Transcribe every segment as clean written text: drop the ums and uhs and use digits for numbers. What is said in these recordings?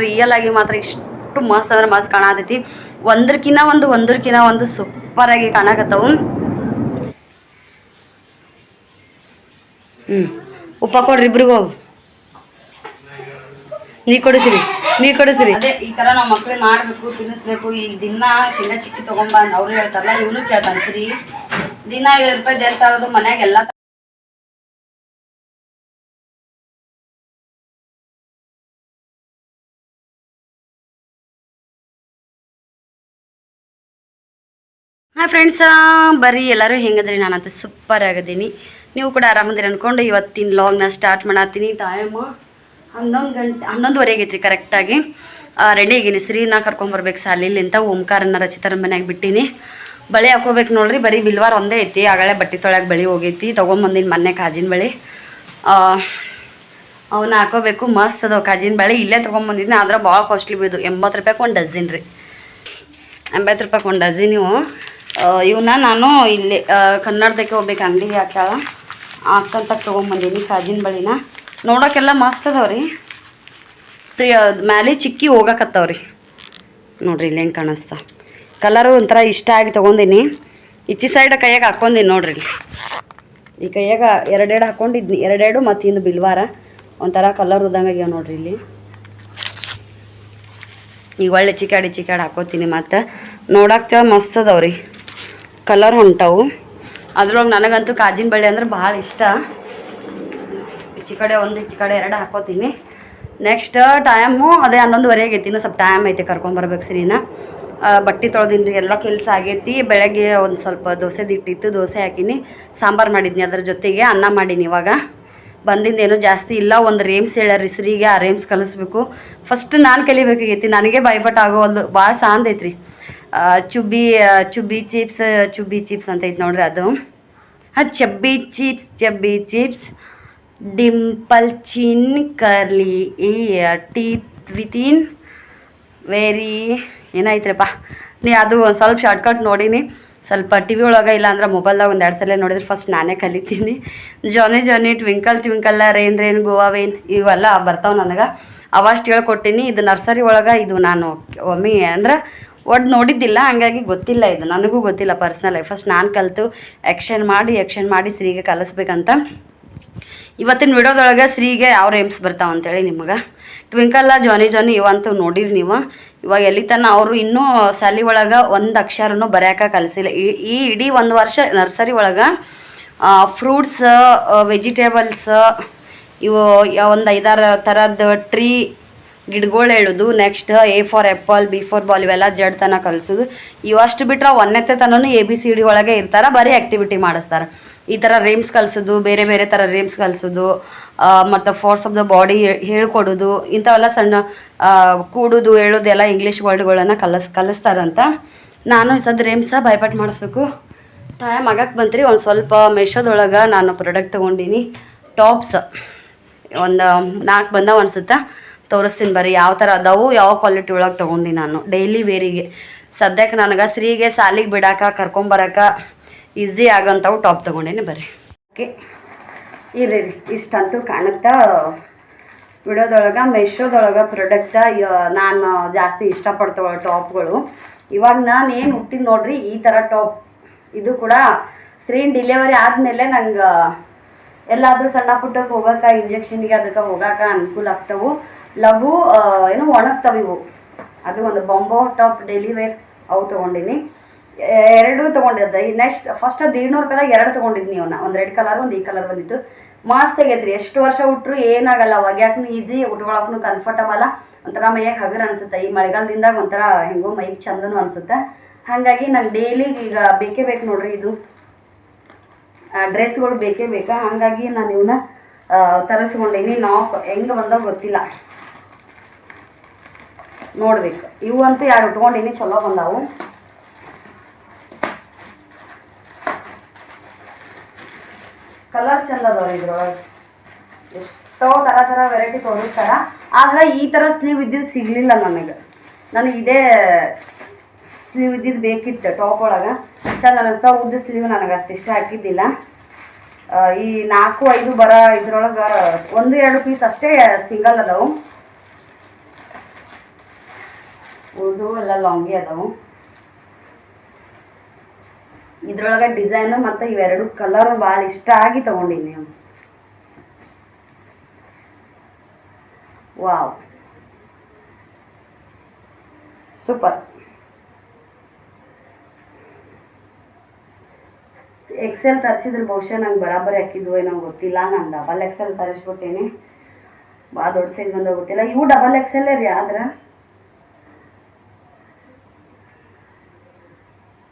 Real ಆಗಿ ಮಾತ್ರ ಇಷ್ಟು ಮಸ್ತ್ ಅಂದ್ರೆ ಮಸ್ತ್ ಕಾಣತೈತಿ. ಒಂದ್ರಕಿನ ಒಂದು ಸೂಪರ್ ಆಗಿ ಕಾಣಕತ್ತವು. ಉಪ್ಪ ಕೊಡ್ರಿ ಇಬ್ರಿಗೂ. ನೀ ಕೊಡಿಸಿರಿ ಅದೇ ಈ ತರ ನಾವು ಮಕ್ಳಿಗೆ ಮಾಡ್ಬೇಕು, ತಿನ್ನಿಸ್ಬೇಕು. ಈಗ ದಿನ ಶೇಂಗಾ ಚಿಕ್ಕಿ ತಗೊಂಬಂದು ಅವ್ರು ಹೇಳ್ತಾರಲ್ಲ, ಇವನು ಕೇಳ್ತಾನೆ ಸರಿ. ದಿನ 50 ರೂಪಾಯಿ ದೇರ್ ತರೋದು ಮನ್ಯಾಗ ಎಲ್ಲ. ಹಾಯ್ ಫ್ರೆಂಡ್ಸ, ಬರ್ರಿ ಎಲ್ಲರೂ ಹೆಂಗದ್ರಿ? ನಾನಂತ ಸೂಪರ್ ಆಗಿದ್ದೀನಿ, ನೀವು ಕೂಡ ಆರಾಮದಿರಿ ಅಂದ್ಕೊಂಡು ಇವತ್ತಿನ ಲಾಗ್ನ ಸ್ಟಾರ್ಟ್ ಮಾಡತ್ತೀನಿ. ಟೈಮು 11 ಆಗೈತ್ರಿ ಕರೆಕ್ಟಾಗಿ. ರೆಡಿ ಆಗೀನಿ. ಶ್ರೀನ ಕರ್ಕೊಂಬರ್ಬೇಕು ಸಾಲಿಲಿಂತ. ಓಂಕಾರನ ರಚಿತರ ಮನ್ಯಾಗ ಬಿಟ್ಟೀನಿ. ಬಳೆ ಹಾಕೋಬೇಕು ನೋಡ್ರಿ. ಬರೀ ಬಿಲ್ವಾರ ಒಂದೇ ಐತಿ. ಆಗಳೇ ಬಟ್ಟೆ ತೊಳ್ಯಾಗ ಬಳಿ ಹೋಗೈತಿ. ತೊಗೊಂಬಂದಿನಿ ಮೊನ್ನೆ ಕಾಜಿನ ಬಳೆ. ಅವನ್ನ ಹಾಕೋಬೇಕು. ಮಸ್ತ್ ಅದಾವ ಕಾಜಿನ ಬಳೆ. ಇಲ್ಲೇ ತೊಗೊಂಬಂದಿದ್ದೀನಿ. ಆದ್ರೆ ಭಾಳ ಕಾಸ್ಟ್ಲಿ ಬೀದು. 80 ರೂಪಾಯಿಗೆ ಒಂದು ಡಝನ್ ರೀ. 80 ರೂಪಾಯಿಗೆ ಒಂದು ಡಝನ್. ಇವನ್ನ ನಾನು ಇಲ್ಲಿ ಕನ್ನಡದಕ್ಕೆ ಹೋಗ್ಬೇಕು ಅಂಗಡಿಗೆ ಹಾಕ್ಯಾಳ ಹಾಕಂತ ತೊಗೊಂಬಂದೀನಿ ಕಾಜಿನ ಬಳಿನ. ನೋಡೋಕ್ಕೆಲ್ಲ ಮಸ್ತ್ ಅದಾವ್ರಿ. ಮ್ಯಾಲೆ ಚಿಕ್ಕಿ ಹೋಗಕತ್ತವ್ರಿ ನೋಡ್ರಿ. ಇಲ್ಲಿ ಹೆಂಗೆ ಕಾಣಿಸ್ತಾ ಕಲರು ಒಂಥರ ಇಷ್ಟ ಆಗಿ ತೊಗೊಂಡಿನಿ. ಈಚಿ ಸೈಡ್ ಕೈಯಾಗ ಹಾಕ್ಕೊಂಡೀನಿ ನೋಡ್ರಿ. ಈ ಕೈಯಾಗ ಎರಡೆರಡು ಹಾಕ್ಕೊಂಡಿದ್ನಿ. ಎರಡೆರಡು ಮತ್ತು ಇನ್ನು ಬಿಲ್ವಾರ ಒಂಥರ ಕಲರ್ ಉದ್ದಂಗಾಗ್ಯಾವ ನೋಡ್ರಿ. ಇಲ್ಲಿ ಈಗ ಒಳ್ಳೆ ಚಿಕಾಡಿ ಹಾಕೋತೀನಿ. ಮತ್ತು ನೋಡಕ್ಕೆ ಮಸ್ತ್ ಅದಾವ್ರಿ. ಕಲರ್ ಹೊಂಟವು. ಅದ್ರೊಳಗೆ ನನಗಂತೂ ಕಾಜಿನ ಬಳೆ ಅಂದ್ರೆ ಭಾಳ ಇಷ್ಟ. ಈಚೆ ಕಡೆ ಎರಡು ಹಾಕೋತೀನಿ. ನೆಕ್ಸ್ಟ್ ಟೈಮು ಅದೇ 11:30 ಆಗೈತಿ. ಇನ್ನೂ ಸ್ವಲ್ಪ ಟೈಮ್ ಐತೆ ಕರ್ಕೊಂಬರ್ಬೇಕು ಸರಿನಾ. ಬಟ್ಟೆ ತೊಳೆದಿನಿ, ಎಲ್ಲ ಕೆಲಸ ಆಗೈತಿ. ಬೆಳಗ್ಗೆ ಒಂದು ಸ್ವಲ್ಪ ದೋಸೆದು ಹಿಟ್ಟಿತ್ತು, ದೋಸೆ ಹಾಕಿನಿ. ಸಾಂಬಾರು ಮಾಡಿದ್ನಿ, ಅದ್ರ ಜೊತೆಗೆ ಅನ್ನ ಮಾಡೀನಿ. ಇವಾಗ ಬಂದಿಂದೇನು ಜಾಸ್ತಿ ಇಲ್ಲ. ಒಂದು ರೇಮ್ಸ್ ಹೇಳ್ಯಾರ ಶ್ರೀಗೆ. ಆ ರೇಮ್ಸ್ ಕಲಿಸ್ಬೇಕು. ಫಸ್ಟ್ ನಾನು ಕಲಿಬೇಕಾಗೈತಿ. ನನಗೆ ಭಯಪಟ್ಟು ಆಗೋವಲ್ದು. ಭಾಳ ಸಾಂದ್ ಐತ್ರಿ. ಚುಬ್ಬಿ ಚಿಪ್ಸ್ ಅಂತ ಐತಿ ನೋಡ್ರಿ. ಅದು ಚಬ್ಬಿ ಚಿಪ್ಸ್ ಡಿಂಪಲ್ ಚಿನ್ ಕರ್ಲಿ ಟೀತ್ ವಿತಿನ್ ವೆರಿ ಏನೈತ್ರಪ್ಪ. ಅದು ಒಂದು ಸ್ವಲ್ಪ ಶಾರ್ಟ್ಕಟ್ ನೋಡೀನಿ. ಸ್ವಲ್ಪ ಟಿ ವಿ ಒಳಗೆ ಇಲ್ಲ ಅಂದ್ರೆ ಮೊಬೈಲ್ದಾಗ ಒಂದು 2 ಸಲ ನೋಡಿದ್ರೆ ಫಸ್ಟ್ ನಾನೇ ಕಲಿತೀನಿ. ಜಾನಿ ಟ್ವಿಂಕಲ್ ರೈನ್ ಗೋವಾ ವೇನ್ ಇವೆಲ್ಲ ಬರ್ತಾವೆ ನನಗೆ. ಅವಷ್ಟು ಹೇಳ್ಕೊಟ್ಟಿನಿ. ಇದು ನರ್ಸರಿ ಒಳಗೆ. ಇದು ನಾನು ಒಮ್ಮೆ ಅಂದ್ರೆ ನೋಡಿದ್ದಿಲ್ಲ, ಹಂಗಾಗಿ ಗೊತ್ತಿಲ್ಲ. ಇದು ನನಗೂ ಗೊತ್ತಿಲ್ಲ ಪರ್ಸ್ನಲಾಗಿ. ಫಸ್ಟ್ ನಾನು ಕಲಿತು ಆ್ಯಕ್ಷನ್ ಮಾಡಿ ಶ್ರೀಗೆ ಕಲಿಸ್ಬೇಕಂತ. ಇವತ್ತಿನ ವಿಡಿಯೋದೊಳಗೆ ಶ್ರೀಗೆ ಯಾವ ರೇಮ್ಸ್ ಬರ್ತಾವೆ ಅಂತೇಳಿ ನಿಮಗೆ. ಟ್ವಿಂಕಲ್ಲ ಜಾನಿ ಇವಂತೂ ನೋಡಿರಿ ನೀವು. ಇವಾಗ ಎಲ್ಲಿ ತನಕ ಅವರು ಇನ್ನೂ ಶಾಲೆ ಒಳಗೆ ಒಂದು ಅಕ್ಷರನೂ ಬರೆಯೋಕೆ ಕಲಿಸಿಲ್ಲ. ಈ ಇಡೀ 1 ವರ್ಷ ನರ್ಸರಿ ಒಳಗೆ ಫ್ರೂಟ್ಸ್, ವೆಜಿಟೇಬಲ್ಸ್, ಇವು ಒಂದು 5-6 ಥರದ್ದು ಟ್ರೀ ಗಿಡಗಳು ಹೇಳೋದು. Next A for apple, B for ball ಇವೆಲ್ಲ ಜಡ್ತನ ಕಲಿಸೋದು. ಇವಷ್ಟು ಬಿಟ್ಟರೆ 1ನೇ ತನೂ ABCD ಒಳಗೆ ಇರ್ತಾರೆ. ಬರೀ ಆ್ಯಕ್ಟಿವಿಟಿ ಮಾಡಿಸ್ತಾರೆ. ಈ ಥರ ರೇಮ್ಸ್ ಕಲಿಸೋದು, ಬೇರೆ ಥರ ರೇಮ್ಸ್ ಕಲಿಸೋದು, ಮತ್ತು ಫೋರ್ಸ್ ಆಫ್ ದ ಬಾಡಿ ಹೇಳ್ಕೊಡೋದು, ಇಂಥವೆಲ್ಲ ಸಣ್ಣ ಕೂಡೋದು ಹೇಳೋದು ಎಲ್ಲ ಇಂಗ್ಲೀಷ್ ವರ್ಡ್ಗಳನ್ನು ಕಲಿಸ್ತಾರಂತ. ನಾನು ಈ ಸದ್ ರೇಮ್ಸ ಭಯಪಟ್ಟು ಮಾಡಿಸ್ಬೇಕು. ಟೈಮ್ ಆಗಕ್ಕೆ ಬಂತ್ರಿ. ಒಂದು ಸ್ವಲ್ಪ ಮೆಶೋದೊಳಗೆ ನಾನು ಪ್ರಾಡಕ್ಟ್ ತೊಗೊಂಡಿನಿ. ಟಾಪ್ಸ್ ಒಂದು 4 ಬಂದವ ಅನ್ಸುತ್ತೆ. ತೋರಿಸ್ತೀನಿ ಬರ್ರಿ ಯಾವ ಥರ ಅದಾವು, ಯಾವ ಕ್ವಾಲಿಟಿ ಒಳಗೆ ತೊಗೊಂಡು ನಾನು ಡೈಲಿ ವೇರಿಗೆ. ಸದ್ಯಕ್ಕೆ ನನಗೆ ಶ್ರೀಗೆ ಸಾಲಿಗೆ ಬಿಡಾಕ ಕರ್ಕೊಂಬರಕ್ಕೆ ಈಸಿ ಆಗೋಂಥವು ಟಾಪ್ ತೊಗೊಂಡೇನೆ ಬರ್ರಿ. ಓಕೆ ಇರ್ರಿ ಇಷ್ಟಂತೂ ಕಾಣುತ್ತಾ ವಿಡಿಯೋದೊಳಗೆ. ಮೆಶೋದೊಳಗೆ ಪ್ರಾಡಕ್ಟ ನಾನು ಜಾಸ್ತಿ ಇಷ್ಟಪಡ್ತೇವೆ ಟಾಪ್ಗಳು. ಇವಾಗ ನಾನು ಏನು ಹುಟ್ಟಿದ್ ನೋಡ್ರಿ ಈ ಥರ ಟಾಪ್. ಇದು ಕೂಡ ಶ್ರೀನ್ ಡಿಲಿವರಿ ಆದಮೇಲೆ ನಂಗೆ ಎಲ್ಲಾದರೂ ಸಣ್ಣ ಪುಟ್ಟಕ್ಕೆ ಹೋಗೋಕೆ, ಇಂಜೆಕ್ಷನ್ಗೆ ಅದಕ್ಕೆ ಹೋಗೋಕೆ ಅನುಕೂಲ ಆಗ್ತವೆ. ಲಘು ಏನು ಒಣಗ್ತವೆ ಇವು. ಅದು ಒಂದು ಬಾಂಬೋ ಟಾಪ್ ಡೈಲಿ ವೇರ್ ಅವು ತೊಗೊಂಡಿನಿ. 2 ತೊಗೊಂಡಿದ್ದೆ. ನೆಕ್ಸ್ಟ್ ಫಸ್ಟ್ ಅದು 200 ರೂಪಾಯಿದಾಗ 2 ತೊಗೊಂಡಿದ್ನಿ. ಒಂದು ರೆಡ್ ಕಲರ್, ಒಂದು ಈ ಕಲರ್ ಬಂದಿತ್ತು. ಮಸ್ತ್ ಆಗೈತ್ರಿ. ಎಷ್ಟು ವರ್ಷ ಉಟ್ರು ಏನಾಗಲ್ಲ. ಒಗ್ಯಾಕೂ ಈಸಿ, ಉಟ್ಕೊಳಕ್ಕೂ ಕಂಫರ್ಟಬಲ್. ಒಂಥರ ಮೈಯಾಗ ಹಗರ್ ಅನ್ಸುತ್ತೆ. ಈ ಮಳೆಗಾಲದಿಂದಾಗ ಒಂಥರ ಹೆಂಗೋ ಮೈಗೆ ಚಂದನೂ ಅನ್ಸುತ್ತೆ. ಹಾಗಾಗಿ ನಂಗೆ ಡೈಲಿ ಈಗ ಬೇಕೇ ಬೇಕು ನೋಡ್ರಿ. ಇದು ಡ್ರೆಸ್ಗಳು ಬೇಕೇ ಬೇಕಾ. ಹಾಗಾಗಿ ನಾನು ಇವನ್ನ ತರಿಸ್ಕೊಂಡೀನಿ. ನಾಕ್ ಹೆಂಗೆ ಬಂದಾಗ ಗೊತ್ತಿಲ್ಲ, ನೋಡ್ಬೇಕು. ಇವು ಅಂತೂ 2 ಉಟ್ಕೊಂಡಿನಿ, ಚಲೋ ಬಂದಾವು. ಕಲರ್ ಚಂದ ಅದಾವ್ರಿ ಇದ್ರೊಳಗೆ. ಎಷ್ಟೋ ಥರ ವೆರೈಟಿ ತೋರಿಸ್ತಾರ. ಆದ್ರೆ ಈ ಥರ ಸ್ಲೀವ್ ಇದ್ದಿದ್ದು ಸಿಗಲಿಲ್ಲ ನನಗೆ ಇದೇ ಸ್ಲೀವ್ ಇದ್ದಿದ್ದು ಬೇಕಿತ್ತು ಟಾಪ್ ಒಳಗೆ. ಚಂದ ಅನ್ನಿಸ್ತಾ. ಉದ್ದ ಸ್ಲೀವ್ ನನಗೆ ಅಷ್ಟು ಇಷ್ಟ ಹಾಕಿದ್ದಿಲ್ಲ. ಈ 4-5 ಬರೋ ಇದ್ರೊಳಗೆ 1-2 ಪೀಸ್ ಅಷ್ಟೇ ಸಿಂಗಲ್ ಅದಾವು. ಉಳಿದು ಎಲ್ಲ ಲಾಂಗಿ ಅದಾವು. ಇದ್ರೊಳಗೆ ಡಿಸೈನು ಮತ್ತು ಇವೆರಡು ಕಲರು ಭಾಳ ಇಷ್ಟ ಆಗಿ ತೊಗೊಂಡಿನಿ. Wow, super. ಎಕ್ಸೆಲ್ ತರಿಸಿದ್ರೆ ಬಹುಶಃ ನಂಗೆ ಬರಾಬರಿ ಹಾಕಿದ್ವು ಏನೋ ಗೊತ್ತಿಲ್ಲ. ನಾನು ಡಬಲ್ ಎಕ್ಸೆಲ್ ತರಿಸ್ಬಿಟ್ಟೇನೆ, ಭಾಳ ದೊಡ್ಡ ಸೈಜ್ ಬಂದ ಗೊತ್ತಿಲ್ಲ. ಇವು ಡಬಲ್ ಎಕ್ಸೆಲ್ಲೇ ರೀ, ಆದ್ರೆ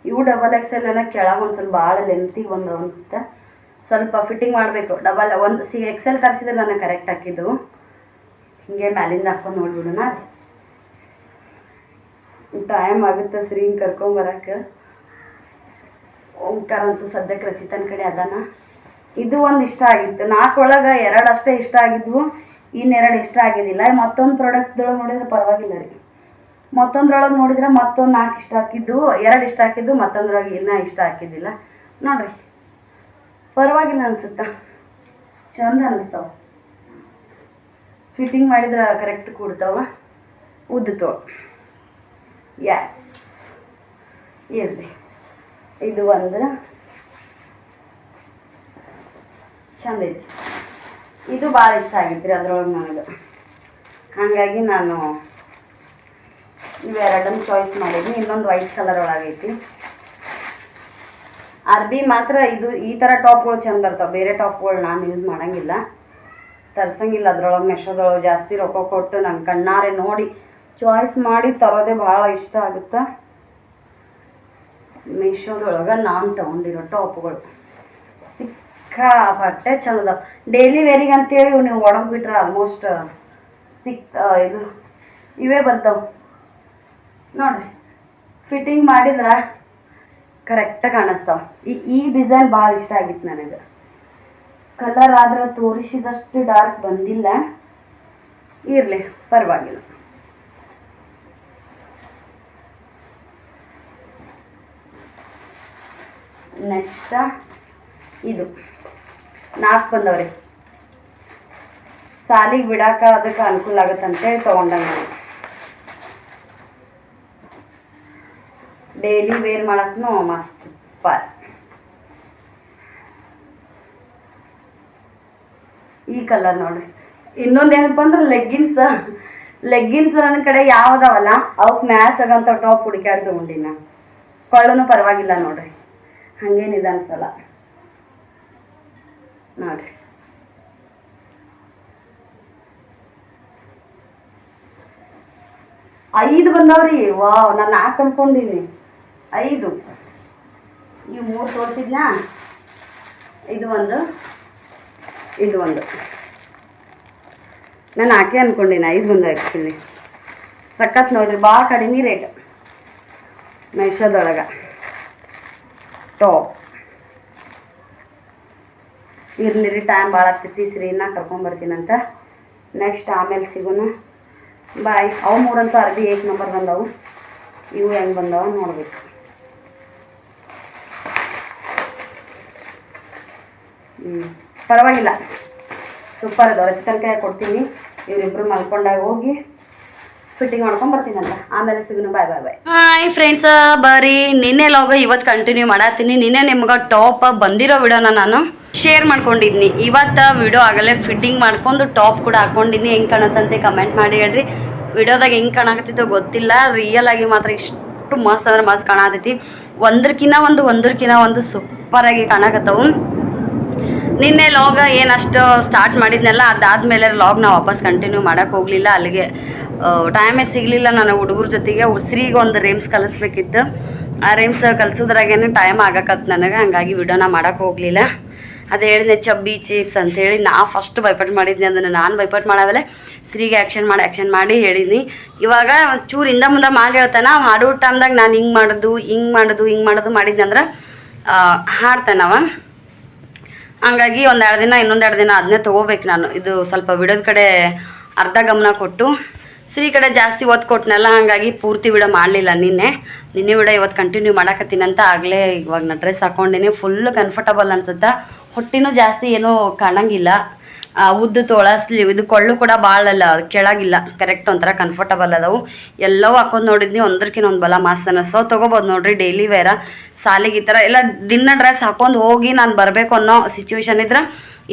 ಇವು ಡಬಲ್ ಎಕ್ಸೆಲ್ ಏನೋ ಕೆಳಗೆ ಒಂದು ಸ್ವಲ್ಪ ಭಾಳ ಲೆಂತಿಗೆ ಬಂದು ಅನಿಸುತ್ತೆ. ಸ್ವಲ್ಪ ಫಿಟ್ಟಿಂಗ್ ಮಾಡಬೇಕು. ಡಬಲ್ ಒಂದು ಎಕ್ಸೆಲ್ ತರಿಸಿದ್ರೆ ನನಗೆ ಕರೆಕ್ಟ್ ಹಾಕಿದ್ದು. ಹಿಂಗೆ ಮ್ಯಾಲಿಂದ ಹಾಕ್ಕೊಂಡು ನೋಡ್ಬಿಡೋಣ. ಟೈಮ್ ಆಗುತ್ತೆ ಶ್ರೀಂಗ್ ಕರ್ಕೊಂಬರಕ್ಕೆ. ಓಂಕಾರ ಅಂತೂ ಸದ್ಯಕ್ಕೆ ರಚಿತನ ಕಡೆ ಅದಾನ. ಇದು ಒಂದು ಇಷ್ಟ ಆಗಿತ್ತು. 4 ಒಳಗೆ 2 ಅಷ್ಟೇ ಇಷ್ಟ ಆಗಿದ್ವು, ಇನ್ನೆರಡು ಇಷ್ಟ ಆಗಿದ್ದಿಲ್ಲ. ಮತ್ತೊಂದು ಪ್ರಾಡಕ್ಟ್ದೊಳಗೆ ನೋಡಿದ್ರೆ ಪರವಾಗಿಲ್ಲ ರೀ. ಮತ್ತೊಂದ್ರೊಳಗೆ ನೋಡಿದ್ರೆ ಮತ್ತೊಂದು 4 ಇಷ್ಟ ಹಾಕಿದ್ದು, 2 ಇಷ್ಟ ಹಾಕಿದ್ದು, ಮತ್ತೊಂದ್ರೊಳಗೆ ಇನ್ನೂ ಇಷ್ಟ ಹಾಕಿದ್ದಿಲ್ಲ. ನೋಡ್ರಿ, ಪರವಾಗಿಲ್ಲ ಅನ್ಸುತ್ತಾ, ಚಂದ ಅನ್ನಿಸ್ತಾವ. ಫಿಟ್ಟಿಂಗ್ ಮಾಡಿದ್ರೆ ಕರೆಕ್ಟ್ ಕೂಡ್ತಾವ. ಉದ್ದುತ್ತವ. ಎಸ್, ಇರಲಿ. ಇದು ಒಂದು ಚಂದ ಐತಿ. ಇದು ಭಾಳ ಇಷ್ಟ ಆಗಿತ್ತು ರೀ ಅದ್ರೊಳಗೆ ನನಗೆ. ಹಾಗಾಗಿ ನಾನು ಇವೆರಡನ್ನು ಚಾಯ್ಸ್ ಮಾಡಿದ್ನಿ. ಇನ್ನೊಂದು ವೈಟ್ ಕಲರ್ ಒಳಗೈತಿ. ಅರ್ಬಿ ಮಾತ್ರ ಇದು ಈ ಥರ ಟಾಪ್ಗಳು ಚಂದ ಬರ್ತಾವೆ. ಬೇರೆ ಟಾಪ್ಗಳು ನಾನು ಯೂಸ್ ಮಾಡೋಂಗಿಲ್ಲ, ತರ್ಸಂಗಿಲ್ಲ. ಅದ್ರೊಳಗೆ ಮೆಶೋದೊಳಗೆ ಜಾಸ್ತಿ ರೊಕ್ಕ ಕೊಟ್ಟು ನಂಗೆ ಕಣ್ಣಾರೆ ನೋಡಿ ಚಾಯ್ಸ್ ಮಾಡಿ ತರೋದೇ ಭಾಳ ಇಷ್ಟ ಆಗುತ್ತೆ. ಮೆಶೋದೊಳಗೆ ನಾನು ತೊಗೊಂಡಿರೋ ಟಾಪ್ಗಳು ಸಿಕ್ಕಾಪಟ್ಟೆ ಚಂದ. ಡೈಲಿ ವೇರಿಗೆ ಅಂತೇಳಿ ನೀವು ಒಡಗ್ಬಿಟ್ರೆ ಆಲ್ಮೋಸ್ಟ್ ಇದು ಇವೇ ಬರ್ತಾವೆ ನೋಡಿರಿ. ಫಿಟ್ಟಿಂಗ್ ಮಾಡಿದ್ರೆ ಕರೆಕ್ಟಾಗಿ ಕಾಣಿಸ್ತಾವೆ. ಈ ಡಿಸೈನ್ ಭಾಳ ಇಷ್ಟ ಆಗಿತ್ತು ನನಗೆ. ಕಲರ್ ಆದ್ರೆ ತೋರಿಸಿದಷ್ಟು ಡಾರ್ಕ್ ಬಂದಿಲ್ಲ, ಇರಲಿ ಪರವಾಗಿಲ್ಲ. ನೆಕ್ಸ್ಟ್ ಇದು 4 ಬಂದವ್ರಿ. ಸಾಲಿಗೆ ಬಿಡಾಕ ಅದಕ್ಕೆ ಅನುಕೂಲ ಆಗುತ್ತಂತೇಳಿ ತೊಗೊಂಡಂಗೆ ನಾನು. ಡೈಲಿ ವೇರ್ ಮಾಡಕ್ಕೂ ಮಸ್ತ್ ಸೂಪರ್. ಈ ಕಲರ್ ನೋಡ್ರಿ. ಇನ್ನೊಂದೇನಪ್ಪ ಅಂದ್ರೆ ಲೆಗ್ಗಿನ್ಸ್ ನನ್ನ ಕಡೆ ಯಾವ್ದಾವಲ್ಲ ಅವಕ್ಕೆ ಮ್ಯಾಚ್ ಆಗಂತ ಟಾಪ್ ಹುಡುಕ್ಯಾಡಿ ತೊಗೊಂಡಿನಿ ನಾನು. ಕೊಳ್ಳೂ ಪರವಾಗಿಲ್ಲ ನೋಡ್ರಿ, ಹಂಗೇನಿದೆ ಅನ್ಸಲ್ಲ ನೋಡ್ರಿ. ಐದು ಬಂದವ್ರಿ. ವಾವ್, ನಾನು 4 ಅನ್ಕೊಂಡಿನಿ. 5 ಇವು 3 ತೋರಿಸಿದ್ನಾ. ಇದು ಒಂದು ನಾನು 4 ಅನ್ಕೊಂಡಿನಿ. 5 ಬಂದವು ಆ್ಯಕ್ಚುಲಿ. ಸಖತ್ ನೋಡ್ರಿ, ಭಾಳ ಕಡಿಮೆ ರೇಟ್ ಮೆಶೋದೊಳಗೆ ಟಾಪ್. ಇರಲಿ ರೀ, ಟೈಮ್ ಭಾಳ ಆಗ್ತೈತಿ. ಶ್ರೀನ ಕರ್ಕೊಂಬರ್ತೀನಂತ. ನೆಕ್ಸ್ಟ್ ಆಮೇಲೆ ಸಿಗೋಣ. ಬಾಯ್. ಅವು 3 ಅಂತೂ ಅರ್ಬಿ 1 ನಂಬರ್ ಬಂದವು. ಇವು ಹೆಂಗೆ ಬಂದವ ನೋಡ್ಬೇಕು. ಪರವಾಗಿಲ್ಲ, ಸೂಪರ್ ಅದಾವ. ರಚಿತನ ಕೈ ಕೊಡ್ತೀನಿ. ಇವರಿಬ್ಬರು ಮಲ್ಕೊಂಡಾಗ ಹೋಗಿ ಫಿಟ್ಟಿಂಗ್ ಮಾಡ್ಕೊಂಡು ಬರ್ತೀನಂತ. ಆಮೇಲೆ ಸಿಗೋಣ. ಬಾಯ್ ಬಾಯ್ ಬಾಯ್. ಹಾಯ್ ಫ್ರೆಂಡ್ಸ್, ಬರ್ರಿ ನಿನ್ನೆ ಲಾಗ ಇವತ್ತು ಕಂಟಿನ್ಯೂ ಮಾಡತ್ತೀನಿ. ನಿನ್ನೆ ನಿಮ್ಗೆ ಟಾಪ್ ಬಂದಿರೋ ವಿಡಿಯೋನ ನಾನು ಶೇರ್ ಮಾಡ್ಕೊಂಡಿದ್ನಿ. ಇವತ್ತು ವಿಡಿಯೋ ಆಗಲೇ ಫಿಟ್ಟಿಂಗ್ ಮಾಡ್ಕೊಂಡು ಟಾಪ್ ಕೂಡ ಹಾಕೊಂಡಿನಿ. ಹೆಂಗೆ ಕಾಣತ್ತಂತೆ ಕಮೆಂಟ್ ಮಾಡಿ ಹೇಳ್ರಿ. ವಿಡಿಯೋದಾಗ ಹೆಂಗೆ ಕಾಣಕತ್ತಿತ್ತೋ ಗೊತ್ತಿಲ್ಲ, ರಿಯಲ್ ಆಗಿ ಮಾತ್ರ ಇಷ್ಟು ಮಸ್ತ್ ಅಂದ್ರೆ ಮಸ್ತ್ ಕಾಣತೈತಿ. ಒಂದಕ್ಕಿಂತ ಒಂದು ಸೂಪರಾಗಿ ಕಾಣಕತ್ತವು. ನಿನ್ನೆ ಲಾಗ ಏನಷ್ಟು ಸ್ಟಾರ್ಟ್ ಮಾಡಿದ್ನೆಲ್ಲ ಅದಾದಮೇಲೆ ಲಾಗ್ ನಾವು ವಾಪಸ್ ಕಂಟಿನ್ಯೂ ಮಾಡೋಕ್ಕೆ ಹೋಗಲಿಲ್ಲ. ಅಲ್ಲಿಗೆ ಟೈಮೇ ಸಿಗಲಿಲ್ಲ ನನಗೆ ಹುಡುಗರ ಜೊತೆಗೆ. ಉಸಿರಿಗೆ ಒಂದು ರೇಮ್ಸ್ ಕಲಿಸ್ಬೇಕಿತ್ತು. ಆ ರೇಮ್ಸ್ ಕಲಿಸೋದ್ರಾಗೇನೆ ಟೈಮ್ ಆಗಕತ್ತು ನನಗೆ. ಹಂಗಾಗಿ ವಿಡಿಯೋನ ಮಾಡೋಕ್ಕೆ ಹೋಗಲಿಲ್ಲ. ಅದೇ ಹೇಳಿದೆ ಚಬ್ಬಿ ಚಿಪ್ಸ್ ಅಂತೇಳಿ ನಾ ಫಸ್ಟ್ ಬೈಪಟ್ ಮಾಡಿದ್ನಿ. ಅದನ್ನು ನಾನು ಬೈಪಟ್ ಮಾಡಾಮೇಲೆ ಸ್ತ್ರೀಗೆ ಆ್ಯಕ್ಷನ್ ಮಾಡಿ ಹೇಳಿದ್ನಿ. ಇವಾಗ ಚೂರು ಹಿಂದೆ ಮುಂದೆ ಮಾಡಿ ಹೇಳ್ತಾನೆ. ಮಾಡೋ ಟೈಮ್ದಾಗ ನಾನು ಹಿಂಗೆ ಮಾಡೋದು ಮಾಡಿದ್ನಿ ಅಂದ್ರೆ ಹಾಡ್ತಾನವ. ಹಂಗಾಗಿ ಇನ್ನೊಂದು 2 ದಿನ ಅದನ್ನೇ ತೊಗೋಬೇಕು ನಾನು. ಇದು ಸ್ವಲ್ಪ ವಿಡಿಯೋದ ಕಡೆ ಅರ್ಧ ಗಮನ ಕೊಟ್ಟು ಶ್ರೀ ಕಡೆ ಜಾಸ್ತಿ ಒತ್ತು ಕೊಟ್ಟನಲ್ಲ, ಹಾಗಾಗಿ ಪೂರ್ತಿ ವಿಡಿಯೋ ಮಾಡಲಿಲ್ಲ. ನಿನ್ನೆ ವಿಡಿಯೋ ಇವತ್ತು ಕಂಟಿನ್ಯೂ ಮಾಡಕತ್ತೀನಂತ. ಆಗಲೇ ಇವಾಗ ನಾನು ಡ್ರೆಸ್ ಹಾಕ್ಕೊಂಡಿನಿ. ಫುಲ್ ಕಂಫರ್ಟಬಲ್ ಅನ್ಸುತ್ತೆ. ಹೊಟ್ಟಿನೂ ಜಾಸ್ತಿ ಏನೂ ಕಾಣಂಗಿಲ್ಲ. ಉದ್ದು ತೋಳ ಸ್ಲೀವ್ ಇದು ಕೊಳ್ಳು ಕೂಡ ಭಾಳ ಅಲ್ಲ ಕೆಳಗಿಲ್ಲ ಕರೆಕ್ಟ್ ಒಂಥರ ಕಂಫರ್ಟಬಲ್ ಅದಾವು ಎಲ್ಲವೂ ಹಾಕೋದು ನೋಡಿದ್ನಿ ಒಂದಕ್ಕಿಂತ ಒಂದು ಬಲ ಮಸ್ತ್ ಅನ್ನಿಸ್ತವೆ ತೊಗೋಬೋದು ನೋಡ್ರಿ ಡೈಲಿ ವೇರ ಸಾಲಿಗೆ ಈ ಥರ ಎಲ್ಲ ದಿನ ಡ್ರೆಸ್ ಹಾಕೊಂಡು ಹೋಗಿ ನಾನು ಬರಬೇಕು ಅನ್ನೋ ಸಿಚುವೇಶನ್ ಇದ್ರೆ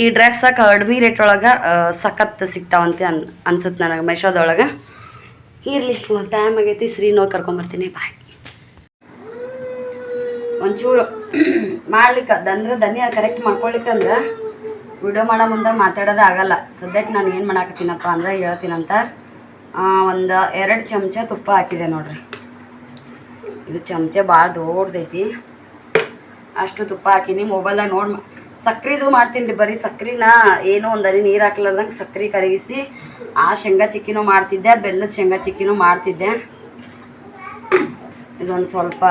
ಈ ಡ್ರೆಸ್ ಕಡಿಮೆ ರೇಟ್ ಒಳಗೆ ಸಖತ್ ಸಿಗ್ತಾವಂತ ಅನ್ಸುತ್ತೆ ನನಗೆ ಮೆಶೋದೊಳಗೆ. ಇರಲಿ ಟೈಮ್ ಆಗೈತಿ ಶ್ರೀನೋ ಕರ್ಕೊಂಬರ್ತೀನಿ ಬಾಯ್. ಒಂಚೂರು ಮಾಡ್ಲಿಕ್ಕೆ ಅಂದ್ರೆ ದನಿ ಕರೆಕ್ಟ್ ಮಾಡ್ಕೊಳ್ಲಿಕ್ಕಂದ್ರೆ ವಿಡಿಯೋ ಮಾಡೋ ಮುಂದೆ ಮಾತಾಡೋದು ಆಗಲ್ಲ. ಸದ್ಯಕ್ಕೆ ನಾನು ಏನು ಮಾಡಾಕತ್ತೀನಪ್ಪ ಅಂದ್ರೆ ಹೇಳ್ತೀನಂತ ಒಂದು 2 ಚಮಚ ತುಪ್ಪ ಹಾಕಿದೆ ನೋಡ್ರಿ. ಇದು ಚಮಚ ಭಾಳ ದೊಡ್ಡದೈತಿ. ಅಷ್ಟು ತುಪ್ಪ ಹಾಕಿನಿ. ಮೊಬೈಲಾಗ ನೋಡಿ ಸಕ್ರಿದು ಮಾಡ್ತೀನಿ ರೀ. ಬರೀ ಸಕ್ರಿನ ಏನೋ ಒಂದಲ್ಲಿ ನೀರು ಹಾಕ್ಲಾರ್ದಂಗೆ ಸಕ್ರೆ ಕರಗಿಸಿ ಆ ಶೇಂಗಾ ಚಿಕ್ಕಿನೂ ಮಾಡ್ತಿದ್ದೆ, ಬೆಲ್ಲದ ಶೇಂಗಾ ಚಿಕ್ಕಿನೂ ಮಾಡ್ತಿದ್ದೆ. ಇದೊಂದು ಸ್ವಲ್ಪ